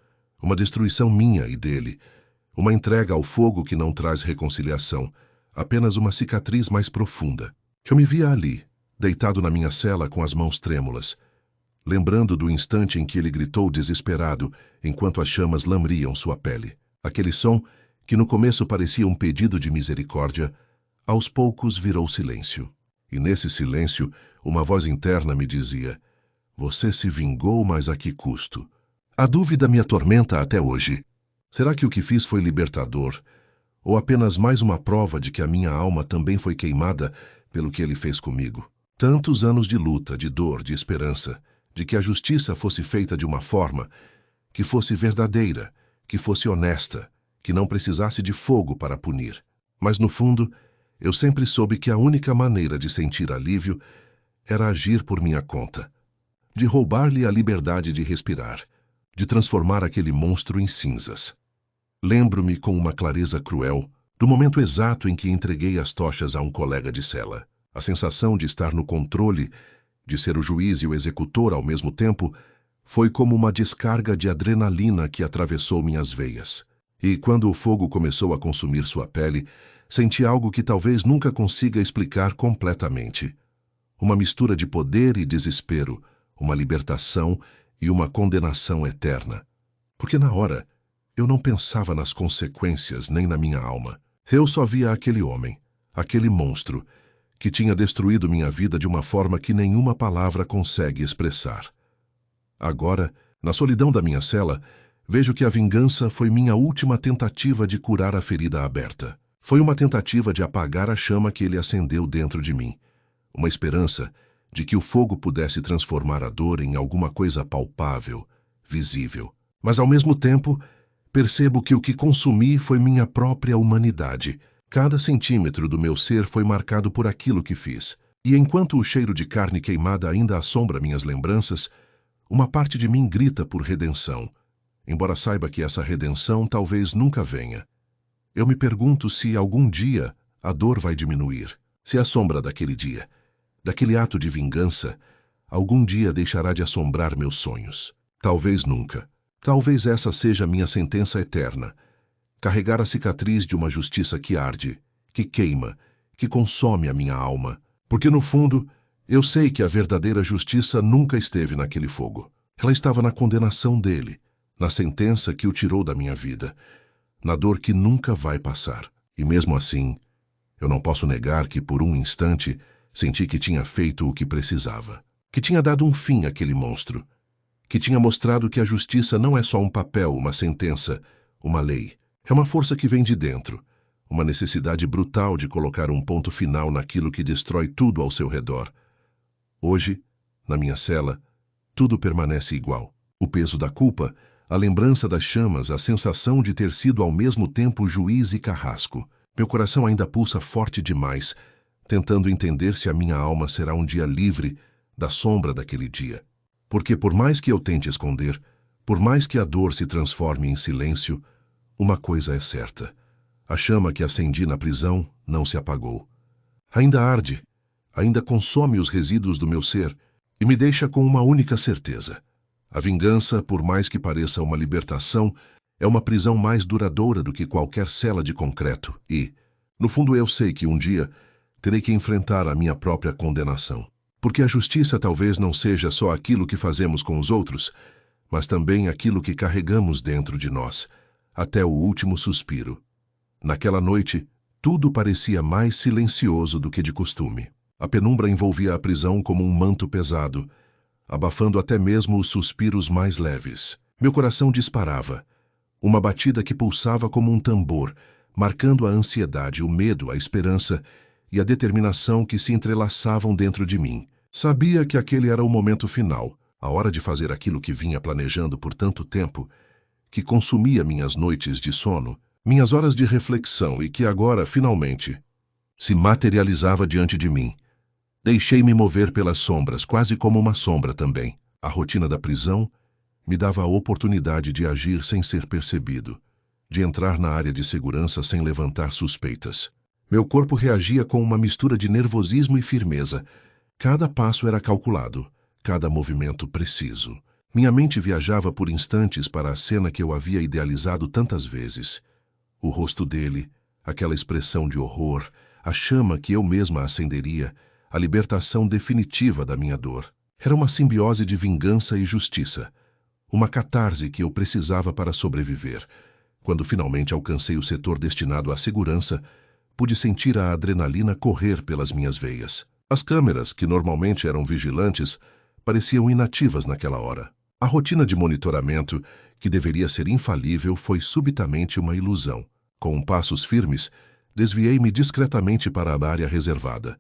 [SPEAKER 1] minha e dele, uma entrega ao fogo que não traz reconciliação, apenas uma cicatriz mais profunda. Eu me via ali, deitado na minha cela com as mãos trêmulas, lembrando do instante em que ele gritou desesperado enquanto as chamas lamriam sua pele. Aquele som, que no começo parecia um pedido de misericórdia, aos poucos virou silêncio. E nesse silêncio, uma voz interna me dizia: "Você se vingou, mas a que custo?" A dúvida me atormenta até hoje. Será que o que fiz foi libertador? Ou apenas mais uma prova de que a minha alma também foi queimada pelo que ele fez comigo? Tantos anos de luta, de dor, de esperança, de que a justiça fosse feita de uma forma que fosse verdadeira, que fosse honesta, que não precisasse de fogo para punir. Mas no fundo, eu sempre soube que a única maneira de sentir alívio era agir por minha conta, de roubar-lhe a liberdade de respirar, de transformar aquele monstro em cinzas. Lembro-me com uma clareza cruel do momento exato em que entreguei as tochas a um colega de cela. A sensação de estar no controle, de ser o juiz e o executor ao mesmo tempo, foi como uma descarga de adrenalina que atravessou minhas veias. E quando o fogo começou a consumir sua pele, senti algo que talvez nunca consiga explicar completamente. Uma mistura de poder e desespero, uma libertação e uma condenação eterna. Porque na hora, eu não pensava nas consequências nem na minha alma. Eu só via aquele homem, aquele monstro, que tinha destruído minha vida de uma forma que nenhuma palavra consegue expressar. Agora, na solidão da minha cela, vejo que a vingança foi minha última tentativa de curar a ferida aberta. Foi uma tentativa de apagar a chama que ele acendeu dentro de mim. Uma esperança de que o fogo pudesse transformar a dor em alguma coisa palpável, visível. Mas, ao mesmo tempo, percebo que o que consumi foi minha própria humanidade. Cada centímetro do meu ser foi marcado por aquilo que fiz. E enquanto o cheiro de carne queimada ainda assombra minhas lembranças, uma parte de mim grita por redenção, embora saiba que essa redenção talvez nunca venha. Eu me pergunto se algum dia a dor vai diminuir, se a sombra daquele dia, daquele ato de vingança, algum dia deixará de assombrar meus sonhos. Talvez nunca. Talvez essa seja minha sentença eterna. Carregar a cicatriz de uma justiça que arde, que queima, que consome a minha alma. Porque no fundo, eu sei que a verdadeira justiça nunca esteve naquele fogo. Ela estava na condenação dele, na sentença que o tirou da minha vida, na dor que nunca vai passar. E mesmo assim, eu não posso negar que por um instante senti que tinha feito o que precisava, que tinha dado um fim àquele monstro, que tinha mostrado que a justiça não é só um papel, uma sentença, uma lei. É uma força que vem de dentro, uma necessidade brutal de colocar um ponto final naquilo que destrói tudo ao seu redor. Hoje, na minha cela, tudo permanece igual. O peso da culpa, a lembrança das chamas, a sensação de ter sido ao mesmo tempo juiz e carrasco. Meu coração ainda pulsa forte demais, tentando entender se a minha alma será um dia livre da sombra daquele dia. Porque por mais que eu tente esconder, por mais que a dor se transforme em silêncio, uma coisa é certa. A chama que acendi na prisão não se apagou. Ainda arde, ainda consome os resíduos do meu ser e me deixa com uma única certeza. A vingança, por mais que pareça uma libertação, é uma prisão mais duradoura do que qualquer cela de concreto e, no fundo, eu sei que um dia terei que enfrentar a minha própria condenação. Porque a justiça talvez não seja só aquilo que fazemos com os outros, mas também aquilo que carregamos dentro de nós, até o último suspiro. Naquela noite, tudo parecia mais silencioso do que de costume. A penumbra envolvia a prisão como um manto pesado, abafando até mesmo os suspiros mais leves. Meu coração disparava, uma batida que pulsava como um tambor, marcando a ansiedade, o medo, a esperança e a determinação que se entrelaçavam dentro de mim. Sabia que aquele era o momento final, a hora de fazer aquilo que vinha planejando por tanto tempo, que consumia minhas noites de sono, minhas horas de reflexão e que agora, finalmente, se materializava diante de mim. Deixei-me mover pelas sombras, quase como uma sombra também. A rotina da prisão me dava a oportunidade de agir sem ser percebido, de entrar na área de segurança sem levantar suspeitas. Meu corpo reagia com uma mistura de nervosismo e firmeza. Cada passo era calculado, cada movimento preciso. Minha mente viajava por instantes para a cena que eu havia idealizado tantas vezes. O rosto dele, aquela expressão de horror, a chama que eu mesma acenderia, a libertação definitiva da minha dor. Era uma simbiose de vingança e justiça, uma catarse que eu precisava para sobreviver. Quando finalmente alcancei o setor destinado à segurança, pude sentir a adrenalina correr pelas minhas veias. As câmeras, que normalmente eram vigilantes, pareciam inativas naquela hora. A rotina de monitoramento, que deveria ser infalível, foi subitamente uma ilusão. Com passos firmes, desviei-me discretamente para a área reservada,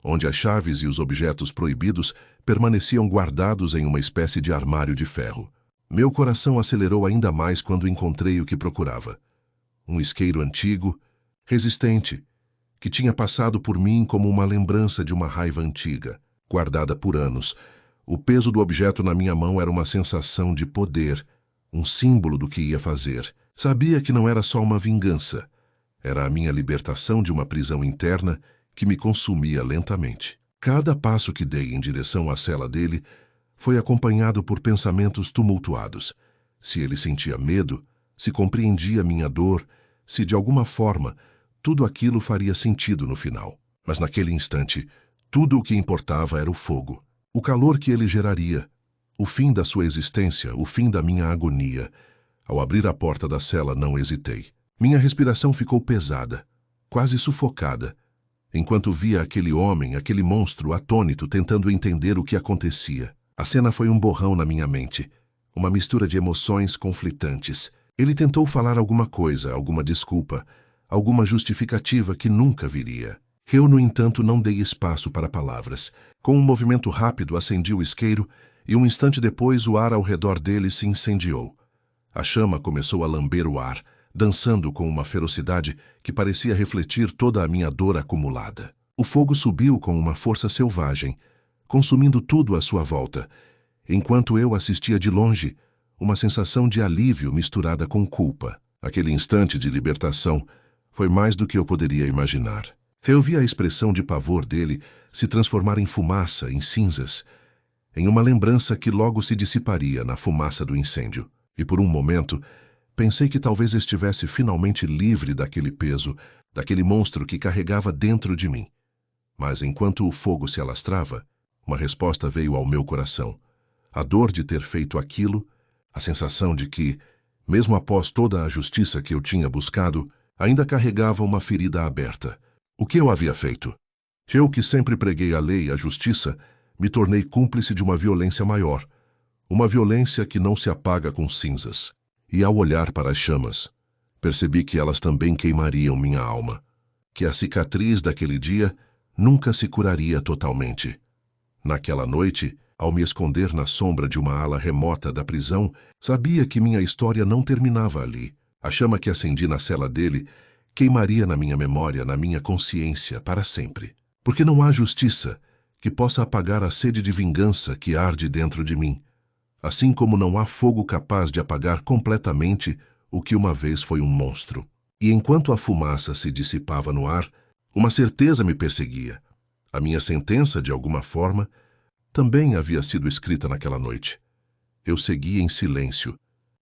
[SPEAKER 1] onde as chaves e os objetos proibidos permaneciam guardados em uma espécie de armário de ferro. Meu coração acelerou ainda mais quando encontrei o que procurava. Um isqueiro antigo, resistente, que tinha passado por mim como uma lembrança de uma raiva antiga, guardada por anos. O peso do objeto na minha mão era uma sensação de poder, um símbolo do que ia fazer. Sabia que não era só uma vingança, era a minha libertação de uma prisão interna que me consumia lentamente. Cada passo que dei em direção à cela dele foi acompanhado por pensamentos tumultuados. Se ele sentia medo, se compreendia minha dor, se de alguma forma tudo aquilo faria sentido no final. Mas naquele instante, tudo o que importava era o fogo, o calor que ele geraria, o fim da sua existência, o fim da minha agonia. Ao abrir a porta da cela, não hesitei. Minha respiração ficou pesada, quase sufocada, enquanto via aquele homem, aquele monstro, atônito, tentando entender o que acontecia. A cena foi um borrão na minha mente, uma mistura de emoções conflitantes. Ele tentou falar alguma coisa, alguma desculpa, alguma justificativa que nunca viria. Eu, no entanto, não dei espaço para palavras. Com um movimento rápido, acendi o isqueiro e um instante depois o ar ao redor dele se incendiou. A chama começou a lamber o ar, dançando com uma ferocidade que parecia refletir toda a minha dor acumulada. O fogo subiu com uma força selvagem, consumindo tudo à sua volta. Enquanto eu assistia de longe, uma sensação de alívio misturada com culpa. Aquele instante de libertação foi mais do que eu poderia imaginar. Eu vi a expressão de pavor dele se transformar em fumaça, em cinzas, em uma lembrança que logo se dissiparia na fumaça do incêndio. E por um momento, pensei que talvez estivesse finalmente livre daquele peso, daquele monstro que carregava dentro de mim. Mas enquanto o fogo se alastrava, uma resposta veio ao meu coração. A dor de ter feito aquilo, a sensação de que, mesmo após toda a justiça que eu tinha buscado, ainda carregava uma ferida aberta. O que eu havia feito? Eu, que sempre preguei a lei e a justiça, me tornei cúmplice de uma violência maior, uma violência que não se apaga com cinzas. E ao olhar para as chamas, percebi que elas também queimariam minha alma, que a cicatriz daquele dia nunca se curaria totalmente. Naquela noite, ao me esconder na sombra de uma ala remota da prisão, sabia que minha história não terminava ali. A chama que acendi na cela dele queimaria na minha memória, na minha consciência, para sempre. Porque não há justiça que possa apagar a sede de vingança que arde dentro de mim, assim como não há fogo capaz de apagar completamente o que uma vez foi um monstro. E enquanto a fumaça se dissipava no ar, uma certeza me perseguia. A minha sentença, de alguma forma, também havia sido escrita naquela noite. Eu seguia em silêncio,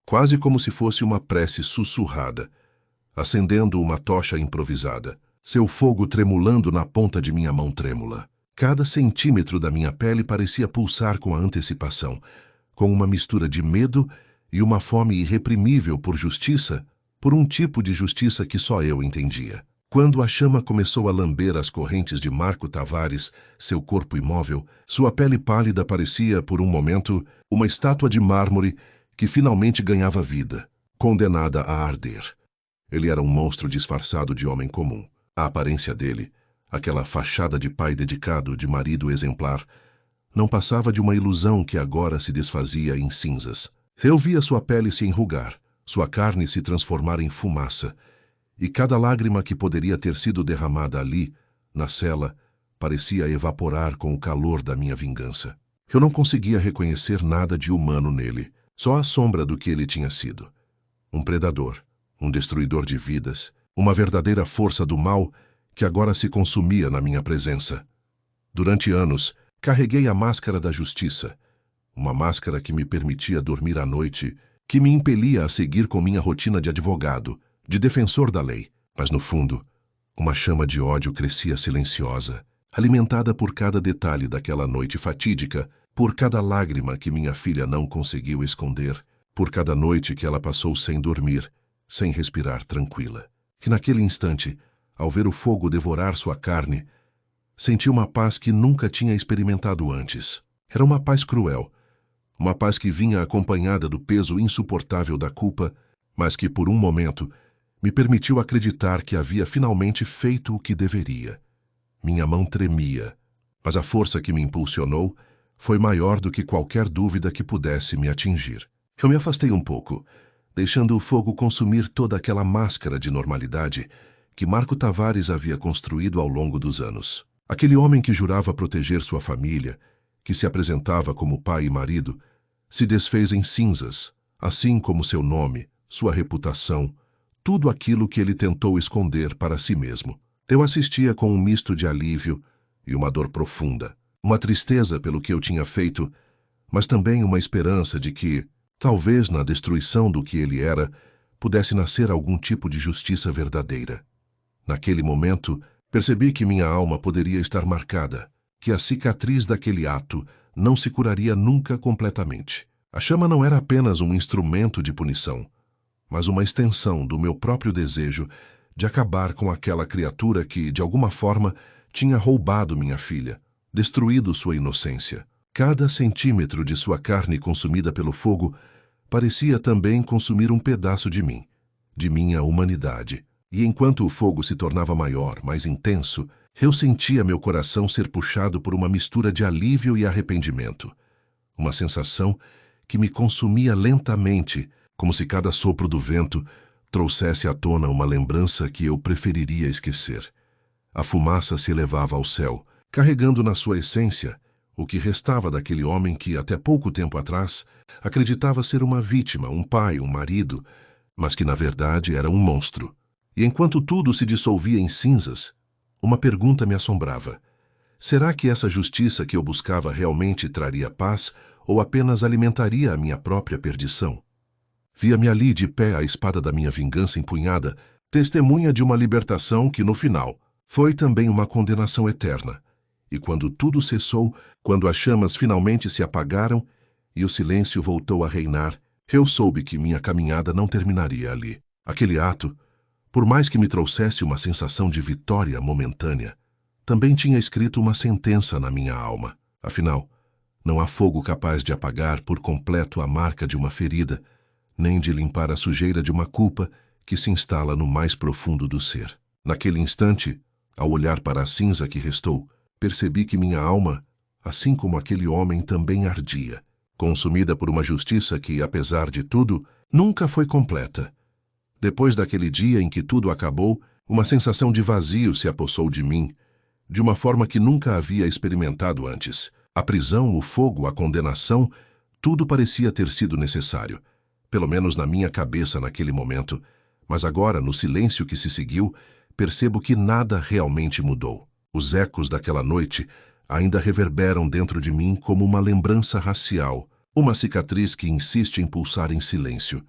[SPEAKER 1] quase como se fosse uma prece sussurrada, acendendo uma tocha improvisada, seu fogo tremulando na ponta de minha mão trêmula. Cada centímetro da minha pele parecia pulsar com a antecipação, com uma mistura de medo e uma fome irreprimível por justiça, por um tipo de justiça que só eu entendia. Quando a chama começou a lamber as correntes de Marco Tavares, seu corpo imóvel, sua pele pálida parecia, por um momento, uma estátua de mármore que finalmente ganhava vida, condenada a arder. Ele era um monstro disfarçado de homem comum. A aparência dele, aquela fachada de pai dedicado, de marido exemplar, não passava de uma ilusão que agora se desfazia em cinzas. Eu via sua pele se enrugar, sua carne se transformar em fumaça, e cada lágrima que poderia ter sido derramada ali, na cela, parecia evaporar com o calor da minha vingança. Eu não conseguia reconhecer nada de humano nele, só a sombra do que ele tinha sido. Um predador, um destruidor de vidas, uma verdadeira força do mal que agora se consumia na minha presença. Durante anos, carreguei a máscara da justiça, uma máscara que me permitia dormir à noite, que me impelia a seguir com minha rotina de advogado, de defensor da lei. Mas no fundo, uma chama de ódio crescia silenciosa, alimentada por cada detalhe daquela noite fatídica, por cada lágrima que minha filha não conseguiu esconder, por cada noite que ela passou sem dormir, sem respirar tranquila. E naquele instante, ao ver o fogo devorar sua carne, senti uma paz que nunca tinha experimentado antes. Era uma paz cruel, uma paz que vinha acompanhada do peso insuportável da culpa, mas que por um momento me permitiu acreditar que havia finalmente feito o que deveria. Minha mão tremia, mas a força que me impulsionou foi maior do que qualquer dúvida que pudesse me atingir. Eu me afastei um pouco, deixando o fogo consumir toda aquela máscara de normalidade que Marco Tavares havia construído ao longo dos anos. Aquele homem que jurava proteger sua família, que se apresentava como pai e marido, se desfez em cinzas, assim como seu nome, sua reputação, tudo aquilo que ele tentou esconder para si mesmo. Eu assistia com um misto de alívio e uma dor profunda, uma tristeza pelo que eu tinha feito, mas também uma esperança de que, talvez na destruição do que ele era, pudesse nascer algum tipo de justiça verdadeira. Naquele momento, percebi que minha alma poderia estar marcada, que a cicatriz daquele ato não se curaria nunca completamente. A chama não era apenas um instrumento de punição, mas uma extensão do meu próprio desejo de acabar com aquela criatura que, de alguma forma, tinha roubado minha filha, destruído sua inocência. Cada centímetro de sua carne consumida pelo fogo parecia também consumir um pedaço de mim, de minha humanidade. E enquanto o fogo se tornava maior, mais intenso, Eu sentia meu coração ser puxado por uma mistura de alívio e arrependimento. Uma sensação que me consumia lentamente, como se cada sopro do vento trouxesse à tona uma lembrança que eu preferiria esquecer. A fumaça se elevava ao céu, carregando na sua essência o que restava daquele homem que, até pouco tempo atrás, acreditava ser uma vítima, um pai, um marido, mas que na verdade era um monstro. E enquanto tudo se dissolvia em cinzas, uma pergunta me assombrava. Será que essa justiça que eu buscava realmente traria paz ou apenas alimentaria a minha própria perdição? Via-me ali de pé, a espada da minha vingança empunhada, testemunha de uma libertação que, no final, foi também uma condenação eterna. E quando tudo cessou, quando as chamas finalmente se apagaram e o silêncio voltou a reinar, eu soube que minha caminhada não terminaria ali. Aquele ato, por mais que me trouxesse uma sensação de vitória momentânea, também tinha escrito uma sentença na minha alma. Afinal, não há fogo capaz de apagar por completo a marca de uma ferida, nem de limpar a sujeira de uma culpa que se instala no mais profundo do ser. Naquele instante, ao olhar para a cinza que restou, percebi que minha alma, assim como aquele homem, também ardia, consumida por uma justiça que, apesar de tudo, nunca foi completa. Depois daquele dia em que tudo acabou, uma sensação de vazio se apossou de mim, de uma forma que nunca havia experimentado antes. A prisão, o fogo, a condenação, tudo parecia ter sido necessário, pelo menos na minha cabeça naquele momento, mas agora, no silêncio que se seguiu, percebo que nada realmente mudou. Os ecos daquela noite ainda reverberam dentro de mim como uma lembrança racial, uma cicatriz que insiste em pulsar em silêncio.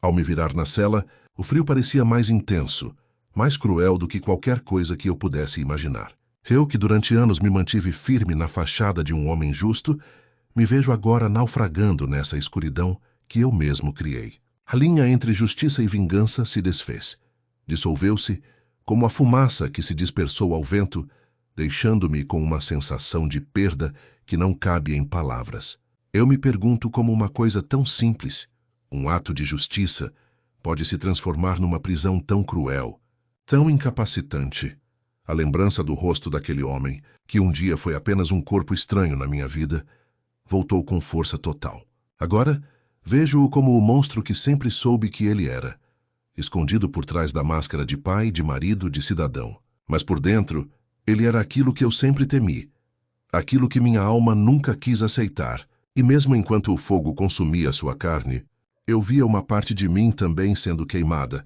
[SPEAKER 1] Ao me virar na cela, o frio parecia mais intenso, mais cruel do que qualquer coisa que eu pudesse imaginar. Eu, que durante anos me mantive firme na fachada de um homem justo, me vejo agora naufragando nessa escuridão que eu mesmo criei. A linha entre justiça e vingança se desfez. Dissolveu-se como a fumaça que se dispersou ao vento, deixando-me com uma sensação de perda que não cabe em palavras. Eu me pergunto como uma coisa tão simples, um ato de justiça, pode se transformar numa prisão tão cruel, tão incapacitante. A lembrança do rosto daquele homem, que um dia foi apenas um corpo estranho na minha vida, voltou com força total. Agora, vejo-o como o monstro que sempre soube que ele era, escondido por trás da máscara de pai, de marido, de cidadão. Mas por dentro, ele era aquilo que eu sempre temi, aquilo que minha alma nunca quis aceitar. E mesmo enquanto o fogo consumia sua carne, eu via uma parte de mim também sendo queimada,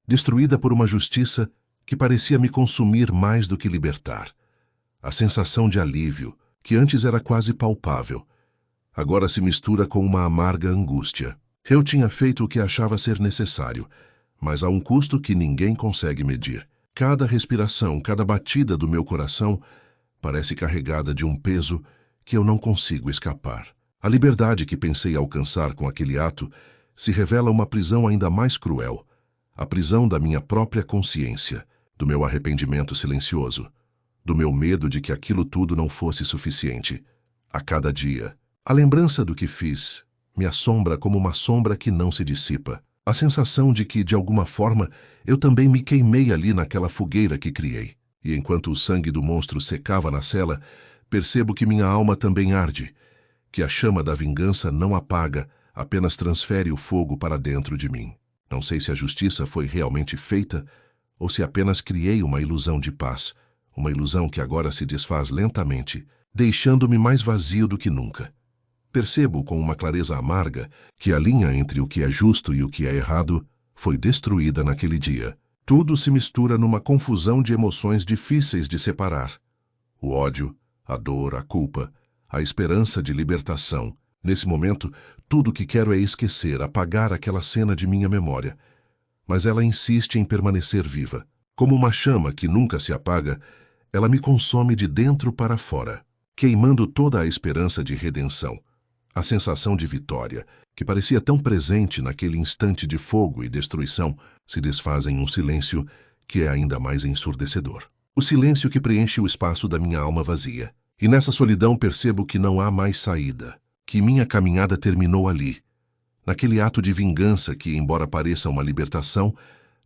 [SPEAKER 1] destruída por uma justiça que parecia me consumir mais do que libertar. A sensação de alívio, que antes era quase palpável, agora se mistura com uma amarga angústia. Eu tinha feito o que achava ser necessário, mas a um custo que ninguém consegue medir. Cada respiração, cada batida do meu coração parece carregada de um peso que eu não consigo escapar. A liberdade que pensei alcançar com aquele ato se revela uma prisão ainda mais cruel, a prisão da minha própria consciência, do meu arrependimento silencioso, do meu medo de que aquilo tudo não fosse suficiente. A cada dia, a lembrança do que fiz me assombra como uma sombra que não se dissipa. A sensação de que, de alguma forma, eu também me queimei ali naquela fogueira que criei. E enquanto o sangue do monstro secava na cela, percebo que minha alma também arde, que a chama da vingança não apaga, apenas transfere o fogo para dentro de mim. Não sei se a justiça foi realmente feita ou se apenas criei uma ilusão de paz, uma ilusão que agora se desfaz lentamente, deixando-me mais vazio do que nunca. Percebo com uma clareza amarga que a linha entre o que é justo e o que é errado foi destruída naquele dia. Tudo se mistura numa confusão de emoções difíceis de separar. O ódio, a dor, a culpa, a esperança de libertação. Nesse momento, tudo o que quero é esquecer, apagar aquela cena de minha memória. Mas ela insiste em permanecer viva. Como uma chama que nunca se apaga, ela me consome de dentro para fora, queimando toda a esperança de redenção. A sensação de vitória, que parecia tão presente naquele instante de fogo e destruição, se desfaz em um silêncio que é ainda mais ensurdecedor. O silêncio que preenche o espaço da minha alma vazia. E nessa solidão percebo que não há mais saída, que minha caminhada terminou ali, naquele ato de vingança que, embora pareça uma libertação,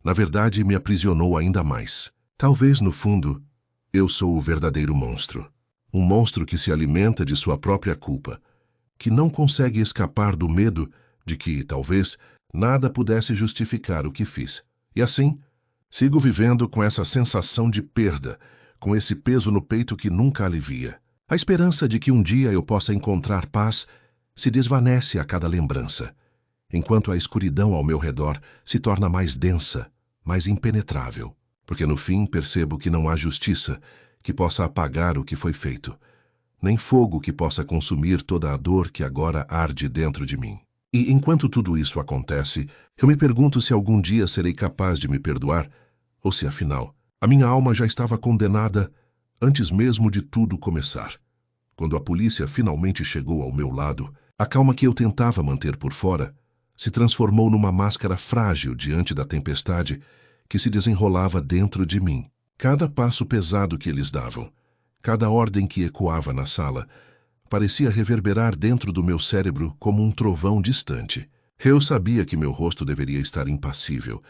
[SPEAKER 1] na verdade me aprisionou ainda mais. Talvez, no fundo, Eu sou o verdadeiro monstro. Um monstro que se alimenta de sua própria culpa, que não consegue escapar do medo de que, talvez, nada pudesse justificar o que fiz. E assim, sigo vivendo com essa sensação de perda, com esse peso no peito que nunca alivia. A esperança de que um dia eu possa encontrar paz se desvanece a cada lembrança, enquanto a escuridão ao meu redor se torna mais densa, mais impenetrável, porque no fim percebo que não há justiça que possa apagar o que foi feito, nem fogo que possa consumir toda a dor que agora arde dentro de mim. E enquanto tudo isso acontece, eu me pergunto se algum dia serei capaz de me perdoar, ou se afinal, a minha alma já estava condenada antes mesmo de tudo começar. Quando a polícia finalmente chegou ao meu lado, a calma que eu tentava manter por fora se transformou numa máscara frágil diante da tempestade que se desenrolava dentro de mim. Cada passo pesado que eles davam, cada ordem que ecoava na sala, parecia reverberar dentro do meu cérebro como um trovão distante. Eu sabia que meu rosto deveria estar impassível,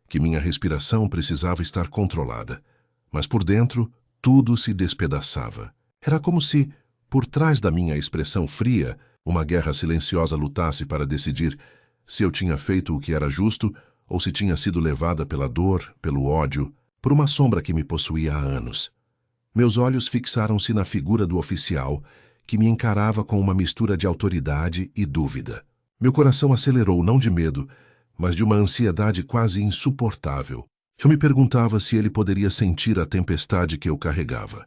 [SPEAKER 1] que minha respiração precisava estar controlada, mas por dentro tudo se despedaçava. Era como se, por trás da minha expressão fria, uma guerra silenciosa lutasse para decidir se eu tinha feito o que era justo ou se tinha sido levada pela dor, pelo ódio, por uma sombra que me possuía há anos. Meus olhos fixaram-se na figura do oficial, que me encarava com uma mistura de autoridade e dúvida. Meu coração acelerou não de medo, mas de uma ansiedade quase insuportável. Eu me perguntava se ele poderia sentir a tempestade que eu carregava,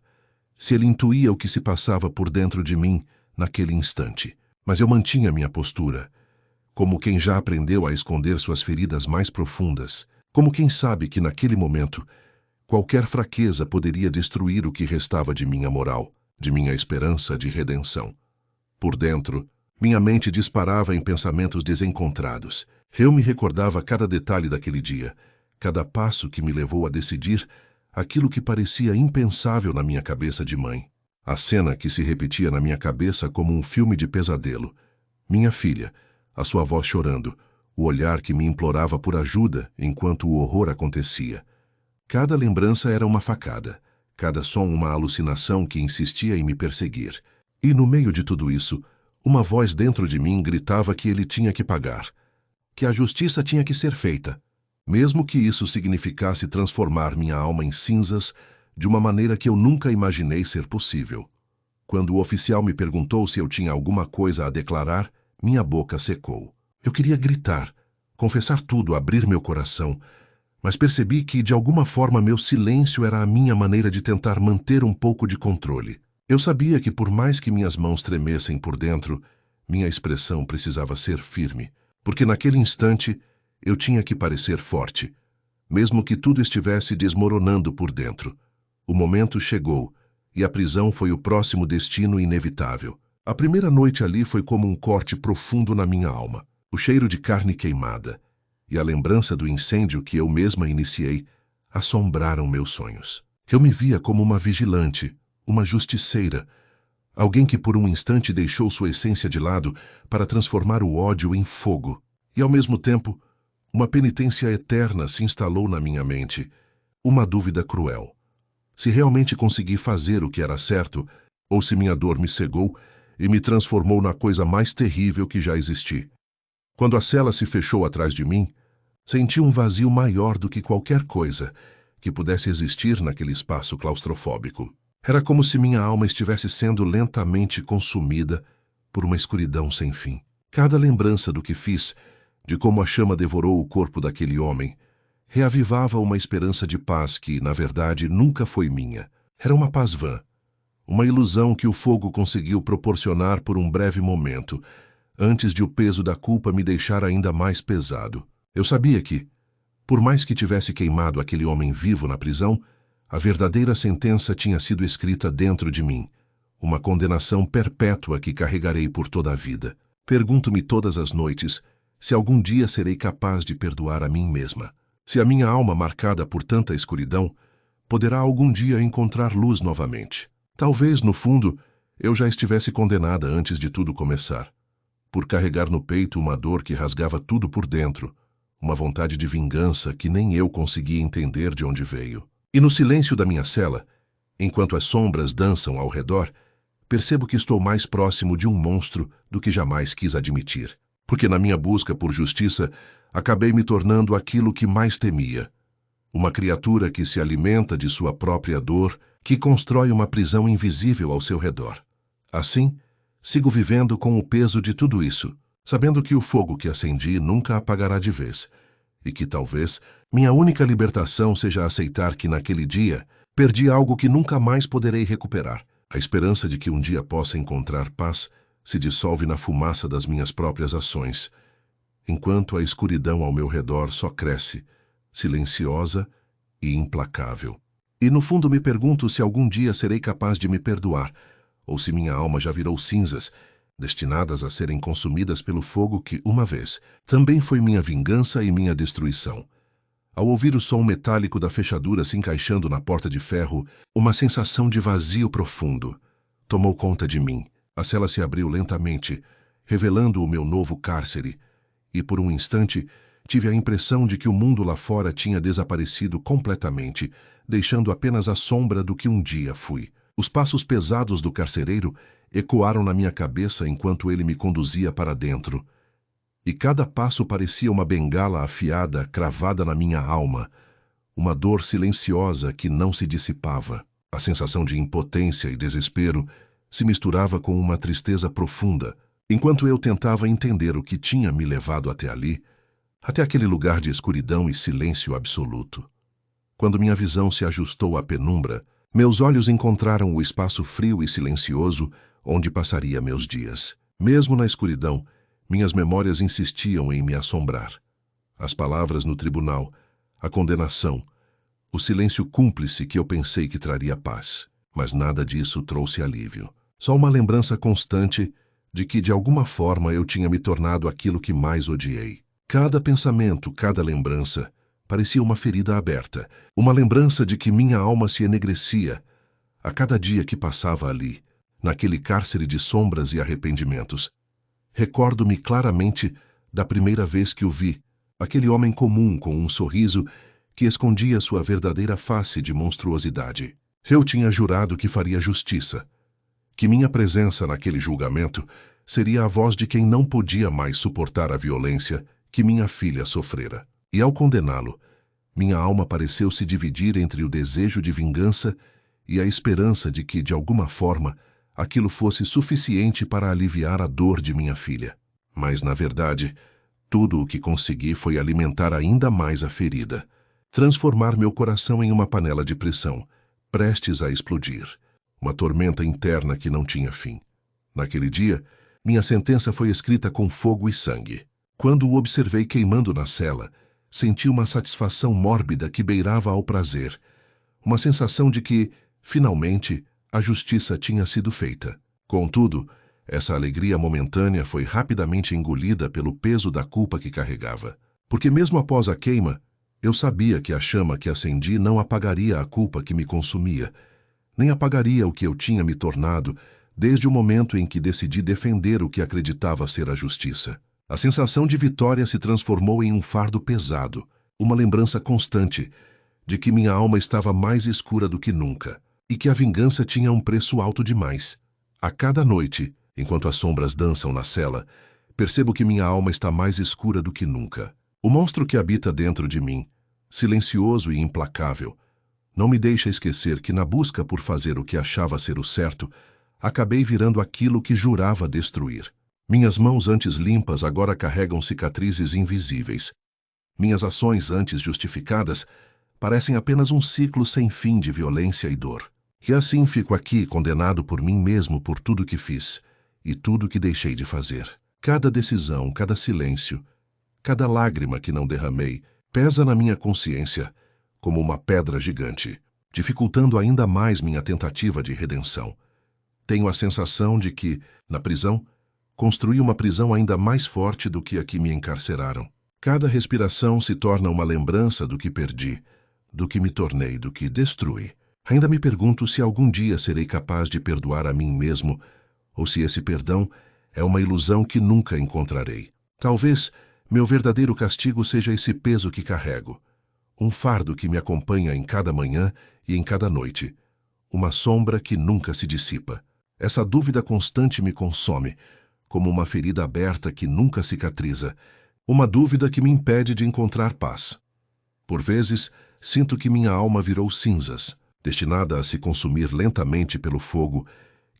[SPEAKER 1] se ele intuía o que se passava por dentro de mim naquele instante. Mas eu mantinha minha postura, como quem já aprendeu a esconder suas feridas mais profundas, como quem sabe que naquele momento qualquer fraqueza poderia destruir o que restava de minha moral, de minha esperança de redenção. Por dentro, minha mente disparava em pensamentos desencontrados. Eu me recordava cada detalhe daquele dia, cada passo que me levou a decidir aquilo que parecia impensável na minha cabeça de mãe. A cena que se repetia na minha cabeça como um filme de pesadelo. Minha filha, a sua voz chorando, o olhar que me implorava por ajuda enquanto o horror acontecia. Cada lembrança era uma facada, cada som uma alucinação que insistia em me perseguir. E no meio de tudo isso, uma voz dentro de mim gritava que ele tinha que pagar, que a justiça tinha que ser feita, mesmo que isso significasse transformar minha alma em cinzas de uma maneira que eu nunca imaginei ser possível. Quando o oficial me perguntou se eu tinha alguma coisa a declarar, minha boca secou. Eu queria gritar, confessar tudo, abrir meu coração, mas percebi que, de alguma forma, meu silêncio era a minha maneira de tentar manter um pouco de controle. Eu sabia que, por mais que minhas mãos tremessem por dentro, minha expressão precisava ser firme, porque naquele instante eu tinha que parecer forte, mesmo que tudo estivesse desmoronando por dentro. O momento chegou, e a prisão foi o próximo destino inevitável. A primeira noite ali foi como um corte profundo na minha alma. O cheiro de carne queimada e a lembrança do incêndio que eu mesma iniciei assombraram meus sonhos. Eu me via como uma vigilante, uma justiceira, alguém que por um instante deixou sua essência de lado para transformar o ódio em fogo. E ao mesmo tempo, uma penitência eterna se instalou na minha mente, uma dúvida cruel. Se realmente consegui fazer o que era certo, ou se minha dor me cegou e me transformou na coisa mais terrível que já existi. Quando a cela se fechou atrás de mim, senti um vazio maior do que qualquer coisa que pudesse existir naquele espaço claustrofóbico. Era como se minha alma estivesse sendo lentamente consumida por uma escuridão sem fim. Cada lembrança do que fiz, de como a chama devorou o corpo daquele homem, reavivava uma esperança de paz que, na verdade, nunca foi minha. Era uma paz vã, uma ilusão que o fogo conseguiu proporcionar por um breve momento, antes de o peso da culpa me deixar ainda mais pesado. Eu sabia que, por mais que tivesse queimado aquele homem vivo na prisão, a verdadeira sentença tinha sido escrita dentro de mim, uma condenação perpétua que carregarei por toda a vida. Pergunto-me todas as noites se algum dia serei capaz de perdoar a mim mesma. Se a minha alma, marcada por tanta escuridão, poderá algum dia encontrar luz novamente. Talvez, no fundo, eu já estivesse condenada antes de tudo começar, por carregar no peito uma dor que rasgava tudo por dentro, uma vontade de vingança que nem eu conseguia entender de onde veio. E no silêncio da minha cela, Enquanto as sombras dançam ao redor, percebo que estou mais próximo de um monstro do que jamais quis admitir. Porque na minha busca por justiça, acabei me tornando aquilo que mais temia. Uma criatura que se alimenta de sua própria dor, que constrói uma prisão invisível ao seu redor. Assim, sigo vivendo com o peso de tudo isso, sabendo que o fogo que acendi nunca apagará de vez, e que talvez minha única libertação seja aceitar que naquele dia perdi algo que nunca mais poderei recuperar. A esperança de que um dia possa encontrar paz se dissolve na fumaça das minhas próprias ações, enquanto a escuridão ao meu redor só cresce, silenciosa e implacável. E no fundo me pergunto se algum dia serei capaz de me perdoar, ou se minha alma já virou cinzas, destinadas a serem consumidas pelo fogo que, uma vez, também foi minha vingança e minha destruição. Ao ouvir o som metálico da fechadura se encaixando na porta de ferro, uma sensação de vazio profundo tomou conta de mim. A cela se abriu lentamente, revelando o meu novo cárcere, e por um instante tive a impressão de que o mundo lá fora tinha desaparecido completamente, deixando apenas a sombra do que um dia fui. Os passos pesados do carcereiro ecoaram na minha cabeça enquanto ele me conduzia para dentro. E cada passo parecia uma bengala afiada cravada na minha alma, uma dor silenciosa que não se dissipava. A sensação de impotência e desespero se misturava com uma tristeza profunda, enquanto eu tentava entender o que tinha me levado até ali, até aquele lugar de escuridão e silêncio absoluto. Quando minha visão se ajustou à penumbra, meus olhos encontraram o espaço frio e silencioso onde passaria meus dias. Mesmo na escuridão, minhas memórias insistiam em me assombrar. As palavras no tribunal, a condenação, o silêncio cúmplice que eu pensei que traria paz. Mas nada disso trouxe alívio. Só uma lembrança constante de que, de alguma forma, eu tinha me tornado aquilo que mais odiei. Cada pensamento, cada lembrança, parecia uma ferida aberta. Uma lembrança de que minha alma se enegrecia a cada dia que passava ali, naquele cárcere de sombras e arrependimentos. Recordo-me claramente da primeira vez que o vi, aquele homem comum com um sorriso que escondia sua verdadeira face de monstruosidade. Eu tinha jurado que faria justiça, que minha presença naquele julgamento seria a voz de quem não podia mais suportar a violência que minha filha sofrera. E ao condená-lo, minha alma pareceu se dividir entre o desejo de vingança e a esperança de que, de alguma forma, aquilo fosse suficiente para aliviar a dor de minha filha. Mas, na verdade, tudo o que consegui foi alimentar ainda mais a ferida, transformar meu coração em uma panela de pressão, prestes a explodir, uma tormenta interna que não tinha fim. Naquele dia, minha sentença foi escrita com fogo e sangue. Quando o observei queimando na cela, senti uma satisfação mórbida que beirava ao prazer, uma sensação de que, finalmente, a justiça tinha sido feita. Contudo, essa alegria momentânea foi rapidamente engolida pelo peso da culpa que carregava. Porque mesmo após a queima, eu sabia que a chama que acendi não apagaria a culpa que me consumia, nem apagaria o que eu tinha me tornado desde o momento em que decidi defender o que acreditava ser a justiça. A sensação de vitória se transformou em um fardo pesado, uma lembrança constante de que minha alma estava mais escura do que nunca, e que a vingança tinha um preço alto demais. A cada noite, enquanto as sombras dançam na cela, percebo que minha alma está mais escura do que nunca. O monstro que habita dentro de mim, silencioso e implacável, não me deixa esquecer que, na busca por fazer o que achava ser o certo, acabei virando aquilo que jurava destruir. Minhas mãos antes limpas agora carregam cicatrizes invisíveis. Minhas ações antes justificadas parecem apenas um ciclo sem fim de violência e dor. E assim fico aqui condenado por mim mesmo por tudo que fiz e tudo que deixei de fazer. Cada decisão, cada silêncio, cada lágrima que não derramei pesa na minha consciência como uma pedra gigante, dificultando ainda mais minha tentativa de redenção. Tenho a sensação de que, na prisão, construí uma prisão ainda mais forte do que a que me encarceraram. Cada respiração se torna uma lembrança do que perdi, do que me tornei, do que destruí. Ainda me pergunto se algum dia serei capaz de perdoar a mim mesmo, ou se esse perdão é uma ilusão que nunca encontrarei. Talvez meu verdadeiro castigo seja esse peso que carrego, um fardo que me acompanha em cada manhã e em cada noite, uma sombra que nunca se dissipa. Essa dúvida constante me consome, como uma ferida aberta que nunca cicatriza, uma dúvida que me impede de encontrar paz. Por vezes, sinto que minha alma virou cinzas, destinada a se consumir lentamente pelo fogo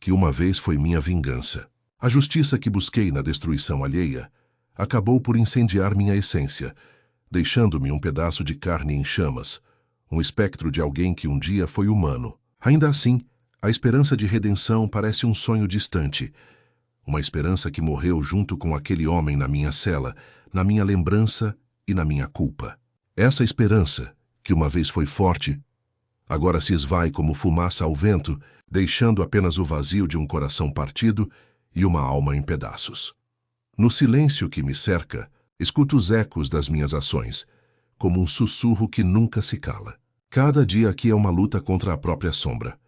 [SPEAKER 1] que uma vez foi minha vingança. A justiça que busquei na destruição alheia acabou por incendiar minha essência, deixando-me um pedaço de carne em chamas, um espectro de alguém que um dia foi humano. Ainda assim, a esperança de redenção parece um sonho distante, uma esperança que morreu junto com aquele homem na minha cela, na minha lembrança e na minha culpa. Essa esperança, que uma vez foi forte, agora se esvai como fumaça ao vento, deixando apenas o vazio de um coração partido e uma alma em pedaços. No silêncio que me cerca, escuto os ecos das minhas ações, como um sussurro que nunca se cala. Cada dia aqui é uma luta contra a própria sombra,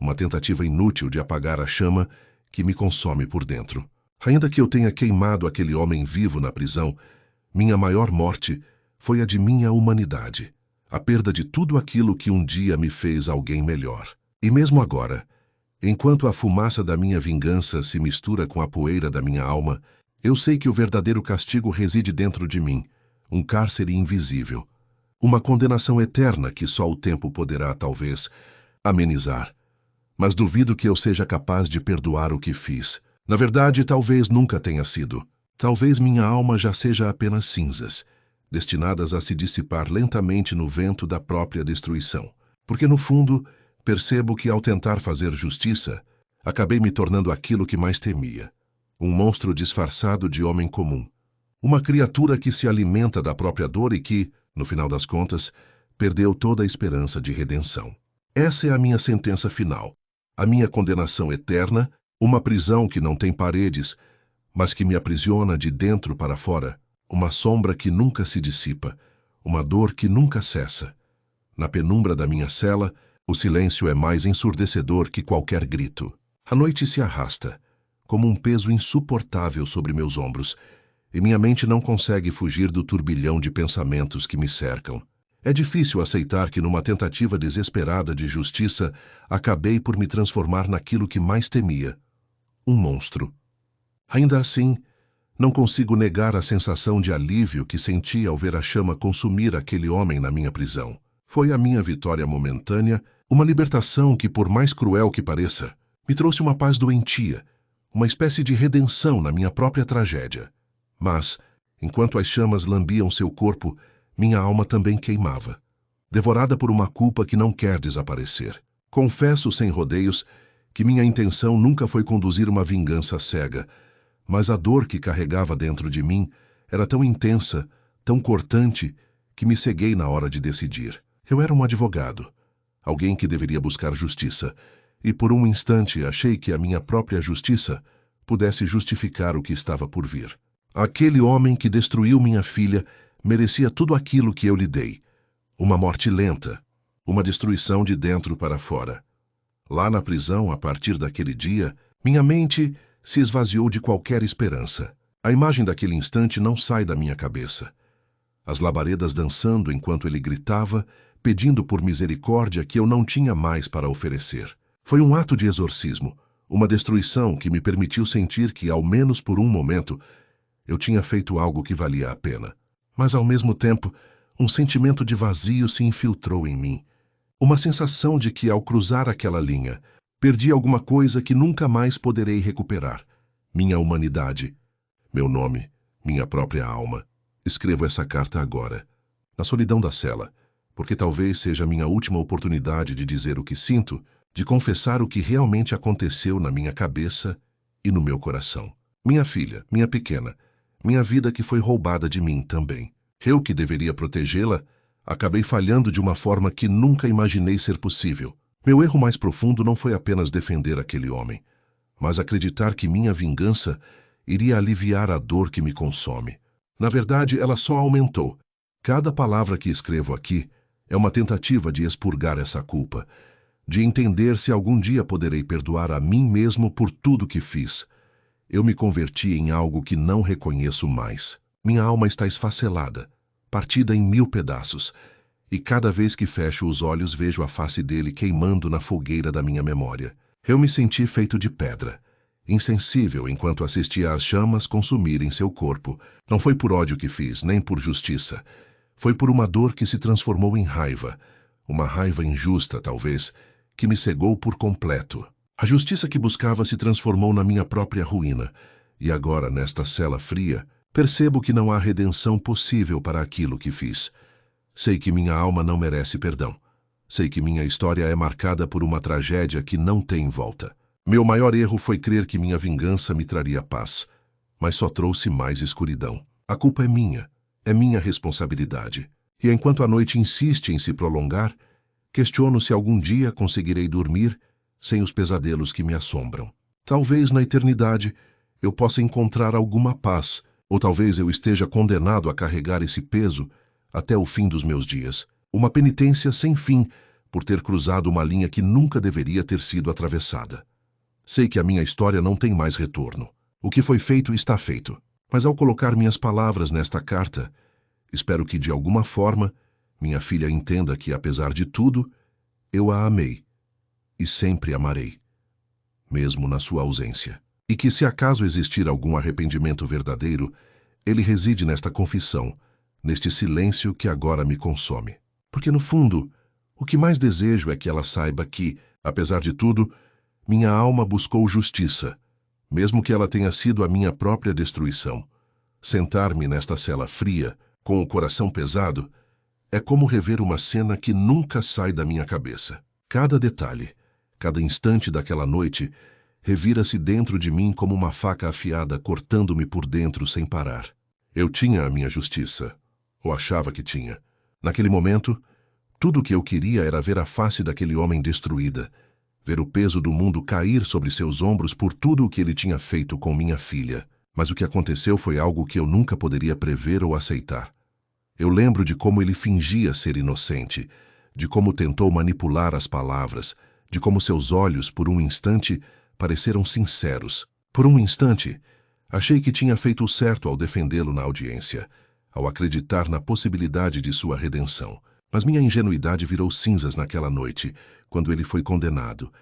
[SPEAKER 1] uma tentativa inútil de apagar a chama que me consome por dentro. Ainda que eu tenha queimado aquele homem vivo na prisão, minha maior morte foi a de minha humanidade, a perda de tudo aquilo que um dia me fez alguém melhor. E mesmo agora, enquanto a fumaça da minha vingança se mistura com a poeira da minha alma, eu sei que o verdadeiro castigo reside dentro de mim, um cárcere invisível, uma condenação eterna que só o tempo poderá, talvez, amenizar. Mas duvido que eu seja capaz de perdoar o que fiz. Na verdade, talvez nunca tenha sido. Talvez minha alma já seja apenas cinzas, destinadas a se dissipar lentamente no vento da própria destruição. Porque, no fundo, percebo que, ao tentar fazer justiça, acabei me tornando aquilo que mais temia. Um monstro disfarçado de homem comum. Uma criatura que se alimenta da própria dor e que, no final das contas, perdeu toda a esperança de redenção. Essa é a minha sentença final, a minha condenação eterna, uma prisão que não tem paredes, mas que me aprisiona de dentro para fora, uma sombra que nunca se dissipa, uma dor que nunca cessa. Na penumbra da minha cela, o silêncio é mais ensurdecedor que qualquer grito. A noite se arrasta, como um peso insuportável sobre meus ombros, e minha mente não consegue fugir do turbilhão de pensamentos que me cercam. É difícil aceitar que, numa tentativa desesperada de justiça, acabei por me transformar naquilo que mais temia, um monstro. Ainda assim, não consigo negar a sensação de alívio que senti ao ver a chama consumir aquele homem na minha prisão. Foi a minha vitória momentânea, uma libertação que, por mais cruel que pareça, me trouxe uma paz doentia, uma espécie de redenção na minha própria tragédia. Mas, enquanto as chamas lambiam seu corpo, minha alma também queimava, devorada por uma culpa que não quer desaparecer. Confesso sem rodeios que minha intenção nunca foi conduzir uma vingança cega, mas a dor que carregava dentro de mim era tão intensa, tão cortante, que me ceguei na hora de decidir. Eu era um advogado, alguém que deveria buscar justiça, e por um instante achei que a minha própria justiça pudesse justificar o que estava por vir. Aquele homem que destruiu minha filha merecia tudo aquilo que eu lhe dei. Uma morte lenta, uma destruição de dentro para fora. Lá na prisão, a partir daquele dia, minha mente se esvaziou de qualquer esperança. A imagem daquele instante não sai da minha cabeça. As labaredas dançando enquanto ele gritava, pedindo por misericórdia que eu não tinha mais para oferecer. Foi um ato de exorcismo, uma destruição que me permitiu sentir que, ao menos por um momento, eu tinha feito algo que valia a pena. Mas, ao mesmo tempo, um sentimento de vazio se infiltrou em mim. Uma sensação de que, ao cruzar aquela linha, perdi alguma coisa que nunca mais poderei recuperar. Minha humanidade, meu nome, minha própria alma. Escrevo essa carta agora, na solidão da cela, porque talvez seja a minha última oportunidade de dizer o que sinto, de confessar o que realmente aconteceu na minha cabeça e no meu coração. Minha filha, minha pequena, minha vida que foi roubada de mim também. Eu que deveria protegê-la, acabei falhando de uma forma que nunca imaginei ser possível. Meu erro mais profundo não foi apenas defender aquele homem, mas acreditar que minha vingança iria aliviar a dor que me consome. Na verdade, ela só aumentou. Cada palavra que escrevo aqui é uma tentativa de expurgar essa culpa, de entender se algum dia poderei perdoar a mim mesmo por tudo que fiz. Eu me converti em algo que não reconheço mais. Minha alma está esfacelada, partida em 1000 pedaços, e cada vez que fecho os olhos vejo a face dele queimando na fogueira da minha memória. Eu me senti feito de pedra, insensível enquanto assistia às chamas consumirem seu corpo. Não foi por ódio que fiz, nem por justiça. Foi por uma dor que se transformou em raiva, uma raiva injusta, talvez, que me cegou por completo. A justiça que buscava se transformou na minha própria ruína, e agora, nesta cela fria, percebo que não há redenção possível para aquilo que fiz. Sei que minha alma não merece perdão. Sei que minha história é marcada por uma tragédia que não tem volta. Meu maior erro foi crer que minha vingança me traria paz, mas só trouxe mais escuridão. A culpa é minha responsabilidade. E enquanto a noite insiste em se prolongar, questiono se algum dia conseguirei dormir sem os pesadelos que me assombram. Talvez na eternidade eu possa encontrar alguma paz, ou talvez eu esteja condenado a carregar esse peso até o fim dos meus dias. Uma penitência sem fim por ter cruzado uma linha que nunca deveria ter sido atravessada. Sei que a minha história não tem mais retorno. O que foi feito está feito. Mas ao colocar minhas palavras nesta carta, espero que de alguma forma minha filha entenda que, apesar de tudo, eu a amei e sempre amarei, mesmo na sua ausência. E que, se acaso existir algum arrependimento verdadeiro, ele reside nesta confissão, neste silêncio que agora me consome. Porque, no fundo, o que mais desejo é que ela saiba que, apesar de tudo, minha alma buscou justiça, mesmo que ela tenha sido a minha própria destruição. Sentar-me nesta cela fria, com o coração pesado, é como rever uma cena que nunca sai da minha cabeça. Cada detalhe, cada instante daquela noite, revira-se dentro de mim como uma faca afiada cortando-me por dentro sem parar. Eu tinha a minha justiça, ou achava que tinha. Naquele momento, tudo o que eu queria era ver a face daquele homem destruída, ver o peso do mundo cair sobre seus ombros por tudo o que ele tinha feito com minha filha. Mas o que aconteceu foi algo que eu nunca poderia prever ou aceitar. Eu lembro de como ele fingia ser inocente, de como tentou manipular as palavras, de como seus olhos, por um instante, pareceram sinceros. Por um instante, achei que tinha feito o certo ao defendê-lo na audiência, ao acreditar na possibilidade de sua redenção. Mas minha ingenuidade virou cinzas naquela noite, quando ele foi condenado,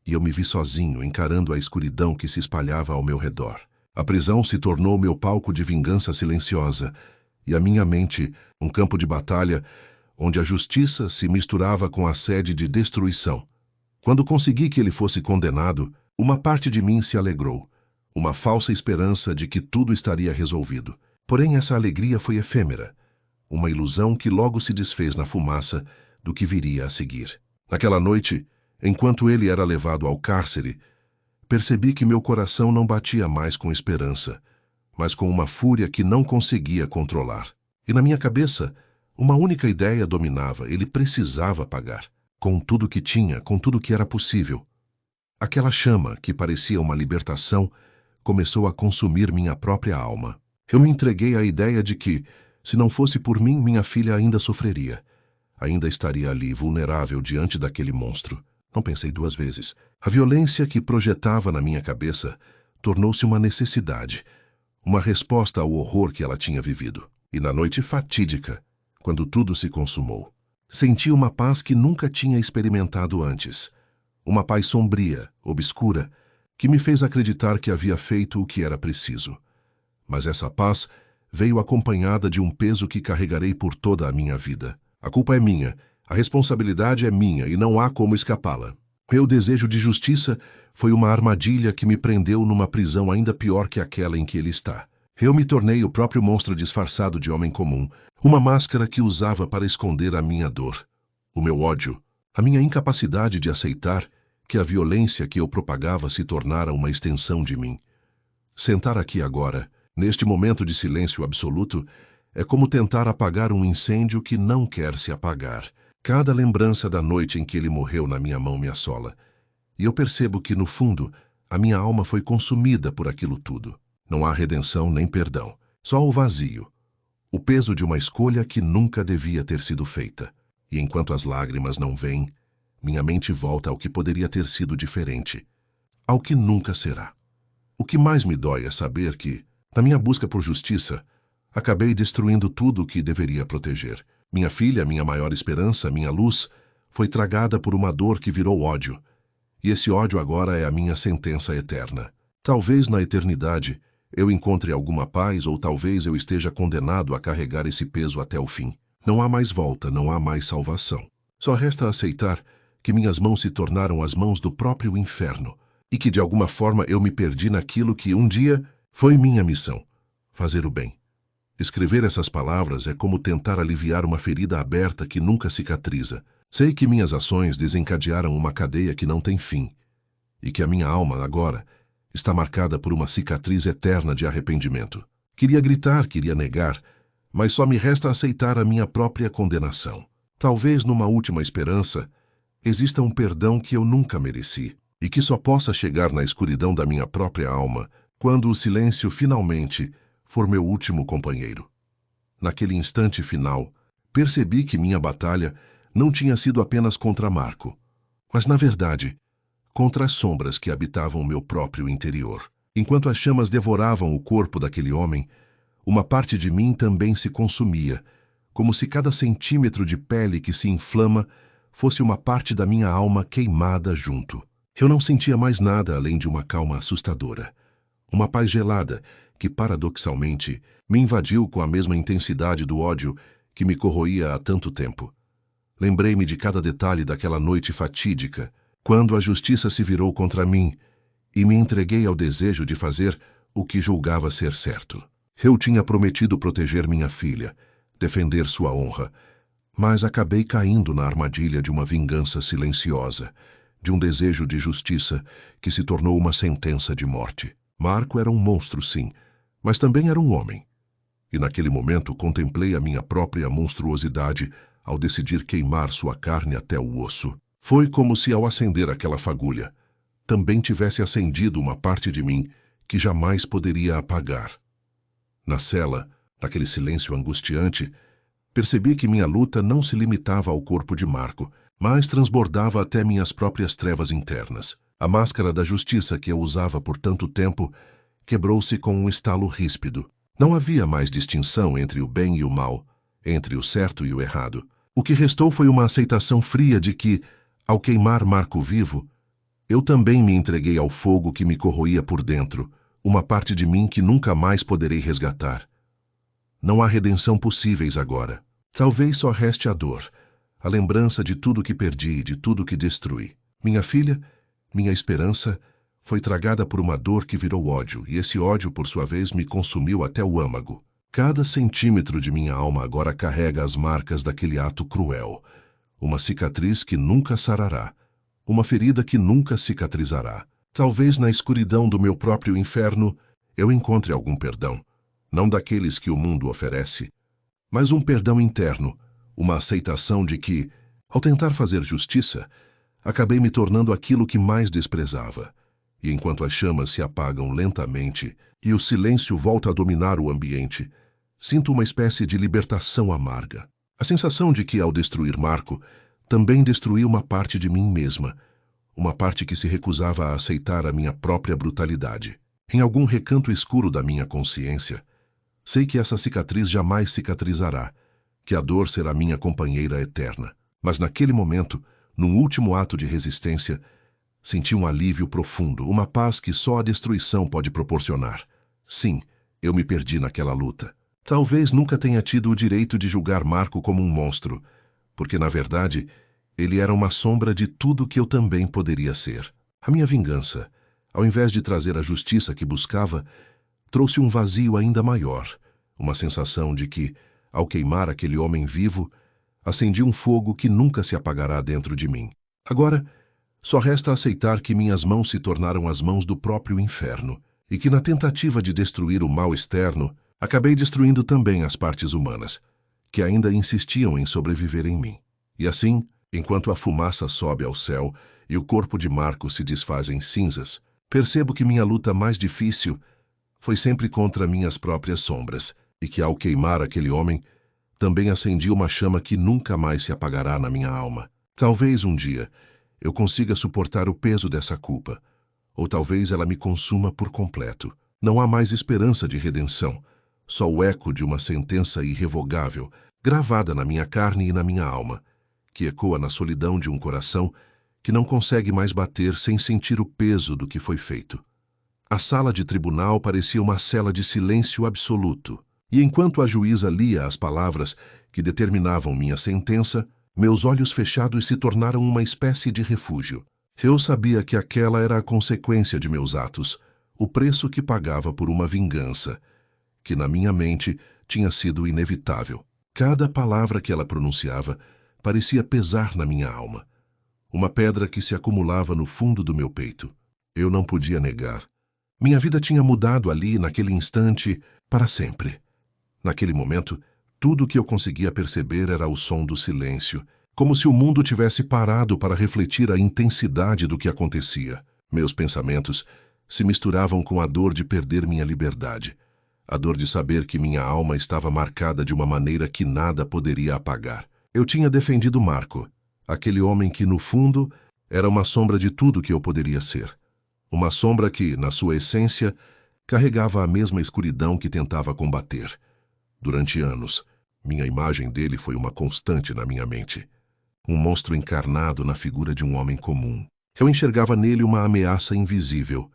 [SPEAKER 1] e eu me vi sozinho, encarando a escuridão que se espalhava ao meu redor. A prisão se tornou meu palco de vingança silenciosa, e a minha mente, um campo de batalha, onde a justiça se misturava com a sede de destruição. Quando consegui que ele fosse condenado, uma parte de mim se alegrou, uma falsa esperança de que tudo estaria resolvido. Porém, essa alegria foi efêmera, uma ilusão que logo se desfez na fumaça do que viria a seguir. Naquela noite, enquanto ele era levado ao cárcere, percebi que meu coração não batia mais com esperança, mas com uma fúria que não conseguia controlar. E na minha cabeça, uma única ideia dominava: ele precisava pagar, com tudo que tinha, com tudo que era possível. Aquela chama, que parecia uma libertação, começou a consumir minha própria alma. Eu me entreguei à ideia de que, se não fosse por mim, minha filha ainda sofreria. Ainda estaria ali, vulnerável diante daquele monstro. Não pensei duas vezes. A violência que projetava na minha cabeça tornou-se uma necessidade, uma resposta ao horror que ela tinha vivido. E na noite fatídica, quando tudo se consumou, senti uma paz que nunca tinha experimentado antes. Uma paz sombria, obscura, que me fez acreditar que havia feito o que era preciso. Mas essa paz veio acompanhada de um peso que carregarei por toda a minha vida. A culpa é minha, a responsabilidade é minha e não há como escapá-la. Meu desejo de justiça foi uma armadilha que me prendeu numa prisão ainda pior que aquela em que ele está. Eu me tornei o próprio monstro disfarçado de homem comum, uma máscara que usava para esconder a minha dor, o meu ódio, a minha incapacidade de aceitar que a violência que eu propagava se tornara uma extensão de mim. Sentar aqui agora, neste momento de silêncio absoluto, é como tentar apagar um incêndio que não quer se apagar. Cada lembrança da noite em que ele morreu na minha mão me assola. E eu percebo que, no fundo, a minha alma foi consumida por aquilo tudo. Não há redenção nem perdão, só o vazio, o peso de uma escolha que nunca devia ter sido feita. E enquanto as lágrimas não vêm, minha mente volta ao que poderia ter sido diferente, ao que nunca será. O que mais me dói é saber que, na minha busca por justiça, acabei destruindo tudo o que deveria proteger. Minha filha, minha maior esperança, minha luz, foi tragada por uma dor que virou ódio. E esse ódio agora é a minha sentença eterna. Talvez na eternidade eu encontre alguma paz ou talvez eu esteja condenado a carregar esse peso até o fim. Não há mais volta, não há mais salvação. Só resta aceitar que minhas mãos se tornaram as mãos do próprio inferno e que de alguma forma eu me perdi naquilo que um dia foi minha missão: fazer o bem. Escrever essas palavras é como tentar aliviar uma ferida aberta que nunca cicatriza. Sei que minhas ações desencadearam uma cadeia que não tem fim e que a minha alma agora está marcada por uma cicatriz eterna de arrependimento. Queria gritar, queria negar, mas só me resta aceitar a minha própria condenação. Talvez numa última esperança exista um perdão que eu nunca mereci e que só possa chegar na escuridão da minha própria alma quando o silêncio finalmente for meu último companheiro. Naquele instante final, percebi que minha batalha não tinha sido apenas contra Marco, mas, na verdade, contra as sombras que habitavam meu próprio interior. Enquanto as chamas devoravam o corpo daquele homem, uma parte de mim também se consumia, como se cada centímetro de pele que se inflama fosse uma parte da minha alma queimada junto. Eu não sentia mais nada além de uma calma assustadora. Uma paz gelada que, paradoxalmente, me invadiu com a mesma intensidade do ódio que me corroía há tanto tempo. Lembrei-me de cada detalhe daquela noite fatídica, quando a justiça se virou contra mim, e me entreguei ao desejo de fazer o que julgava ser certo. Eu tinha prometido proteger minha filha, defender sua honra, mas acabei caindo na armadilha de uma vingança silenciosa, de um desejo de justiça que se tornou uma sentença de morte. Marco era um monstro, sim, mas também era um homem. E naquele momento contemplei a minha própria monstruosidade ao decidir queimar sua carne até o osso. Foi como se, ao acender aquela fagulha, também tivesse acendido uma parte de mim que jamais poderia apagar. Na cela, naquele silêncio angustiante, percebi que minha luta não se limitava ao corpo de Marco, mas transbordava até minhas próprias trevas internas. A máscara da justiça que eu usava por tanto tempo quebrou-se com um estalo ríspido. Não havia mais distinção entre o bem e o mal, entre o certo e o errado. O que restou foi uma aceitação fria de que, ao queimar Marco vivo, eu também me entreguei ao fogo que me corroía por dentro, uma parte de mim que nunca mais poderei resgatar. Não há redenção possíveis agora. Talvez só reste a dor, a lembrança de tudo que perdi, de tudo que destruí. Minha filha, minha esperança, foi tragada por uma dor que virou ódio, e esse ódio, por sua vez, me consumiu até o âmago. Cada centímetro de minha alma agora carrega as marcas daquele ato cruel, uma cicatriz que nunca sarará, uma ferida que nunca cicatrizará. Talvez na escuridão do meu próprio inferno eu encontre algum perdão, não daqueles que o mundo oferece, mas um perdão interno, uma aceitação de que, ao tentar fazer justiça, acabei me tornando aquilo que mais desprezava. E enquanto as chamas se apagam lentamente e o silêncio volta a dominar o ambiente, sinto uma espécie de libertação amarga. A sensação de que, ao destruir Marco, também destruí uma parte de mim mesma, uma parte que se recusava a aceitar a minha própria brutalidade. Em algum recanto escuro da minha consciência, sei que essa cicatriz jamais cicatrizará, que a dor será minha companheira eterna. Mas naquele momento, num último ato de resistência, senti um alívio profundo, uma paz que só a destruição pode proporcionar. Sim, eu me perdi naquela luta. Talvez nunca tenha tido o direito de julgar Marco como um monstro, porque, na verdade, ele era uma sombra de tudo que eu também poderia ser. A minha vingança, ao invés de trazer a justiça que buscava, trouxe um vazio ainda maior, uma sensação de que, ao queimar aquele homem vivo, acendi um fogo que nunca se apagará dentro de mim. Agora, só resta aceitar que minhas mãos se tornaram as mãos do próprio inferno, e que na tentativa de destruir o mal externo, acabei destruindo também as partes humanas, que ainda insistiam em sobreviver em mim. E assim, enquanto a fumaça sobe ao céu e o corpo de Marco se desfaz em cinzas, percebo que minha luta mais difícil foi sempre contra minhas próprias sombras, e que ao queimar aquele homem, também acendi uma chama que nunca mais se apagará na minha alma. Talvez um dia eu consiga suportar o peso dessa culpa, ou talvez ela me consuma por completo. Não há mais esperança de redenção, só o eco de uma sentença irrevogável, gravada na minha carne e na minha alma, que ecoa na solidão de um coração que não consegue mais bater sem sentir o peso do que foi feito. A sala de tribunal parecia uma cela de silêncio absoluto, e enquanto a juíza lia as palavras que determinavam minha sentença, meus olhos fechados se tornaram uma espécie de refúgio. Eu sabia que aquela era a consequência de meus atos, o preço que pagava por uma vingança, que na minha mente tinha sido inevitável. Cada palavra que ela pronunciava parecia pesar na minha alma, uma pedra que se acumulava no fundo do meu peito. Eu não podia negar. Minha vida tinha mudado ali, naquele instante, para sempre. Naquele momento, tudo o que eu conseguia perceber era o som do silêncio, como se o mundo tivesse parado para refletir a intensidade do que acontecia. Meus pensamentos se misturavam com a dor de perder minha liberdade, a dor de saber que minha alma estava marcada de uma maneira que nada poderia apagar. Eu tinha defendido Marco, aquele homem que, no fundo, era uma sombra de tudo que eu poderia ser. Uma sombra que, na sua essência, carregava a mesma escuridão que tentava combater. Durante anos, minha imagem dele foi uma constante na minha mente. Um monstro encarnado na figura de um homem comum. Eu enxergava nele uma ameaça invisível,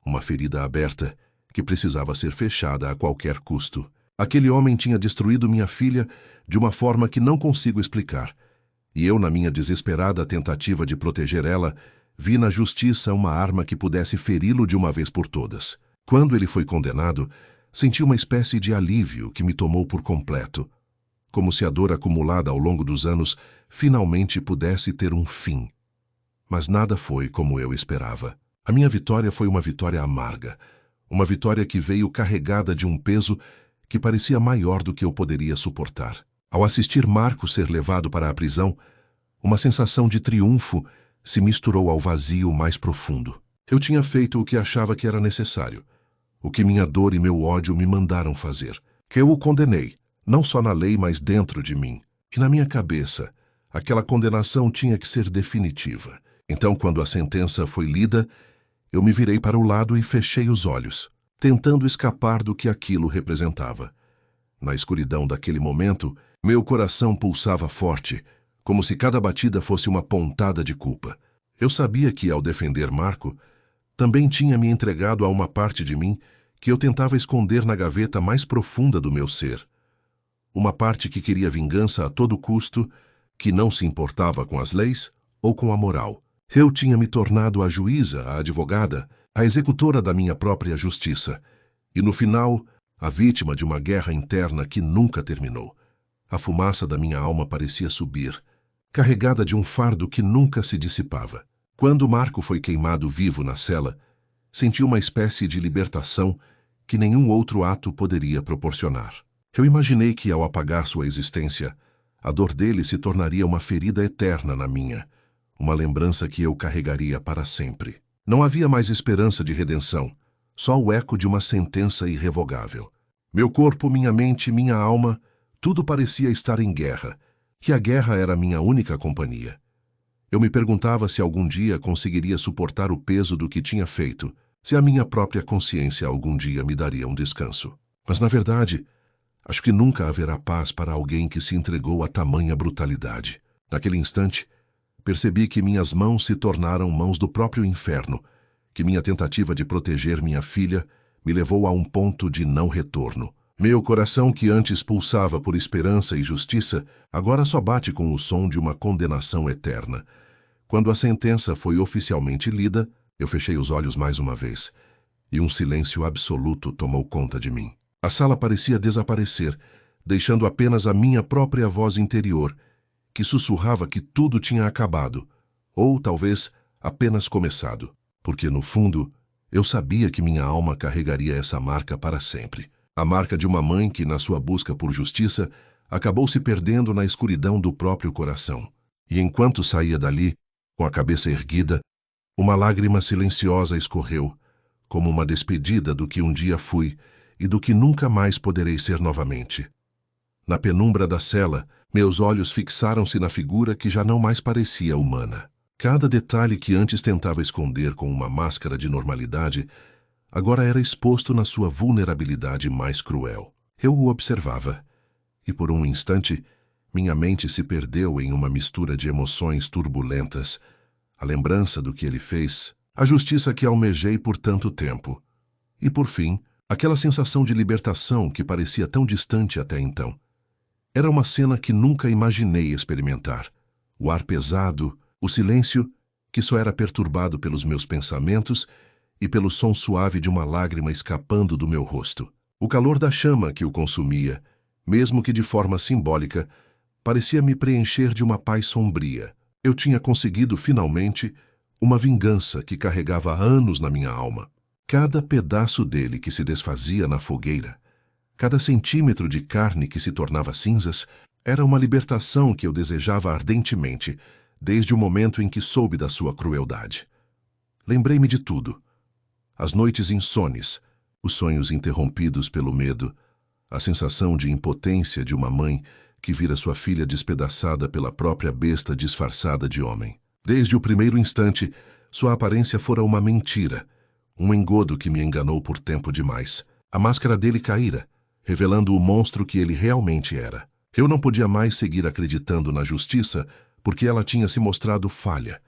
[SPEAKER 1] uma ferida aberta que precisava ser fechada a qualquer custo. Aquele homem tinha destruído minha filha de uma forma que não consigo explicar, e eu, na minha desesperada tentativa de proteger ela, vi na justiça uma arma que pudesse feri-lo de uma vez por todas. Quando ele foi condenado, senti uma espécie de alívio que me tomou por completo, como se a dor acumulada ao longo dos anos finalmente pudesse ter um fim. Mas nada foi como eu esperava. A minha vitória foi uma vitória amarga, uma vitória que veio carregada de um peso que parecia maior do que eu poderia suportar. Ao assistir Marco ser levado para a prisão, uma sensação de triunfo se misturou ao vazio mais profundo. Eu tinha feito o que achava que era necessário, o que minha dor e meu ódio me mandaram fazer. Eu o condenei, não só na lei, mas dentro de mim. E na minha cabeça, aquela condenação tinha que ser definitiva. Então, quando a sentença foi lida, eu me virei para o lado e fechei os olhos, tentando escapar do que aquilo representava. Na escuridão daquele momento, meu coração pulsava forte, como se cada batida fosse uma pontada de culpa. Eu sabia que, ao defender Marco, também tinha me entregado a uma parte de mim que eu tentava esconder na gaveta mais profunda do meu ser. Uma parte que queria vingança a todo custo, que não se importava com as leis ou com a moral. Eu tinha me tornado a juíza, a advogada, a executora da minha própria justiça, e no final, a vítima de uma guerra interna que nunca terminou. A fumaça da minha alma parecia subir, carregada de um fardo que nunca se dissipava. Quando Marco foi queimado vivo na cela, senti uma espécie de libertação que nenhum outro ato poderia proporcionar. Eu imaginei que, ao apagar sua existência, a dor dele se tornaria uma ferida eterna na minha, uma lembrança que eu carregaria para sempre. Não havia mais esperança de redenção, só o eco de uma sentença irrevogável. Meu corpo, minha mente, minha alma, tudo parecia estar em guerra, e a guerra era minha única companhia. Eu me perguntava se algum dia conseguiria suportar o peso do que tinha feito, se a minha própria consciência algum dia me daria um descanso. Mas, na verdade, acho que nunca haverá paz para alguém que se entregou a tamanha brutalidade. Naquele instante, percebi que minhas mãos se tornaram mãos do próprio inferno, que minha tentativa de proteger minha filha me levou a um ponto de não retorno. Meu coração, que antes pulsava por esperança e justiça, agora só bate com o som de uma condenação eterna. Quando a sentença foi oficialmente lida, eu fechei os olhos mais uma vez, e um silêncio absoluto tomou conta de mim. A sala parecia desaparecer, deixando apenas a minha própria voz interior, que sussurrava que tudo tinha acabado, ou talvez apenas começado, porque no fundo eu sabia que minha alma carregaria essa marca para sempre. A marca de uma mãe que, na sua busca por justiça, acabou se perdendo na escuridão do próprio coração. E enquanto saía dali, com a cabeça erguida, uma lágrima silenciosa escorreu, como uma despedida do que um dia fui e do que nunca mais poderei ser novamente. Na penumbra da cela, meus olhos fixaram-se na figura que já não mais parecia humana. Cada detalhe que antes tentava esconder com uma máscara de normalidade, agora era exposto na sua vulnerabilidade mais cruel. Eu o observava, E por um instante, minha mente se perdeu em uma mistura de emoções turbulentas. A lembrança do que ele fez, a justiça que almejei por tanto tempo. E por fim, aquela sensação de libertação que parecia tão distante até então. Era uma cena que nunca imaginei experimentar. O ar pesado, o silêncio, que só era perturbado pelos meus pensamentos e pelo som suave de uma lágrima escapando do meu rosto. O calor da chama que o consumia, mesmo que de forma simbólica, parecia me preencher de uma paz sombria. Eu tinha conseguido, finalmente, uma vingança que carregava há anos na minha alma. Cada pedaço dele que se desfazia na fogueira, cada centímetro de carne que se tornava cinzas, era uma libertação que eu desejava ardentemente, desde o momento em que soube da sua crueldade. Lembrei-me de tudo. As noites insones, os sonhos interrompidos pelo medo, a sensação de impotência de uma mãe que vira sua filha despedaçada pela própria besta disfarçada de homem. Desde o primeiro instante, sua aparência fora uma mentira, um engodo que me enganou por tempo demais. A máscara dele caíra, revelando o monstro que ele realmente era. Eu não podia mais seguir acreditando na justiça, porque ela tinha se mostrado falha,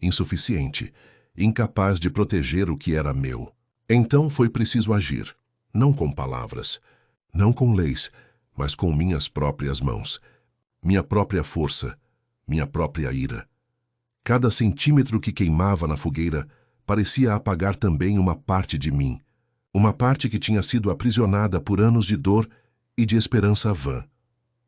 [SPEAKER 1] insuficiente, incapaz de proteger o que era meu. Então foi preciso agir, não com palavras, não com leis, mas com minhas próprias mãos, minha própria força, minha própria ira. Cada centímetro que queimava na fogueira parecia apagar também uma parte de mim, uma parte que tinha sido aprisionada por anos de dor e de esperança vã.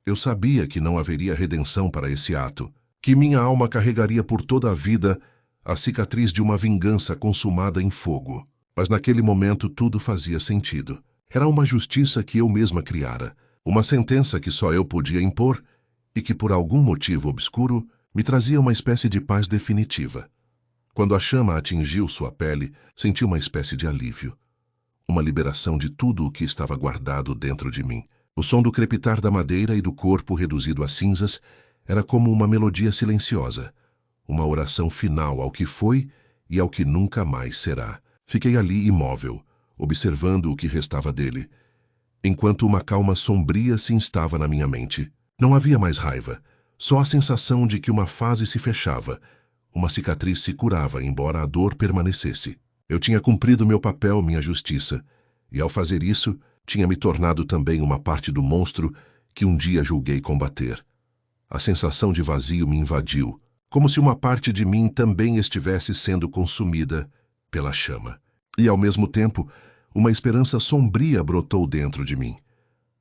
[SPEAKER 1] Eu sabia que não haveria redenção para esse ato, que minha alma carregaria por toda a vida a cicatriz de uma vingança consumada em fogo. Mas naquele momento tudo fazia sentido. Era uma justiça que eu mesma criara, uma sentença que só eu podia impor e que, por algum motivo obscuro, me trazia uma espécie de paz definitiva. Quando a chama atingiu sua pele, senti uma espécie de alívio, uma liberação de tudo o que estava guardado dentro de mim. O som do crepitar da madeira e do corpo reduzido a cinzas era como uma melodia silenciosa, uma oração final ao que foi e ao que nunca mais será. Fiquei ali imóvel, observando o que restava dele, enquanto uma calma sombria se instava na minha mente. Não havia mais raiva, só a sensação de que uma fase se fechava, uma cicatriz se curava, embora a dor permanecesse. Eu tinha cumprido meu papel, minha justiça, e ao fazer isso, tinha me tornado também uma parte do monstro que um dia julguei combater. A sensação de vazio me invadiu, como se uma parte de mim também estivesse sendo consumida pela chama. E, ao mesmo tempo, uma esperança sombria brotou dentro de mim.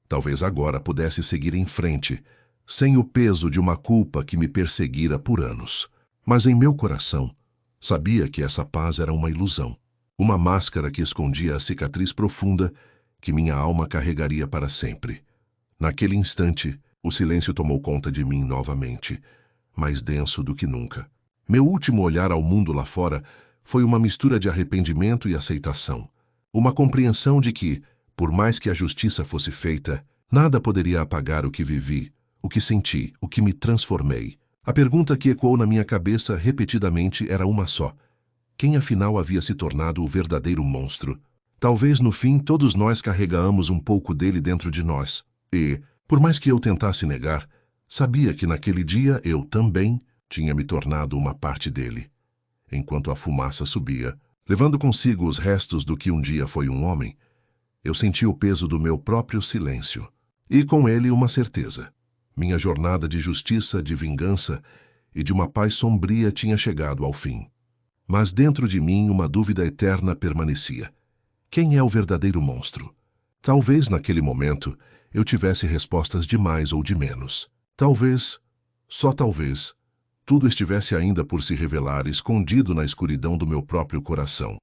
[SPEAKER 1] Talvez agora pudesse seguir em frente, sem o peso de uma culpa que me perseguira por anos. Mas em meu coração, sabia que essa paz era uma ilusão, uma máscara que escondia a cicatriz profunda que minha alma carregaria para sempre. Naquele instante, o silêncio tomou conta de mim novamente, mais denso do que nunca. Meu último olhar ao mundo lá fora foi uma mistura de arrependimento e aceitação. Uma compreensão de que, por mais que a justiça fosse feita, nada poderia apagar o que vivi, o que senti, o que me transformei. A pergunta que ecoou na minha cabeça repetidamente era uma só. Quem afinal havia se tornado o verdadeiro monstro? Talvez no fim todos nós carregamos um pouco dele dentro de nós. E, por mais que eu tentasse negar, sabia que naquele dia eu também tinha me tornado uma parte dele. Enquanto a fumaça subia, levando consigo os restos do que um dia foi um homem, eu senti o peso do meu próprio silêncio. E com ele uma certeza. Minha jornada de justiça, de vingança e de uma paz sombria tinha chegado ao fim. Mas dentro de mim uma dúvida eterna permanecia. Quem é o verdadeiro monstro? Talvez naquele momento eu tivesse respostas de mais ou de menos. Talvez, só talvez, tudo estivesse ainda por se revelar escondido na escuridão do meu próprio coração.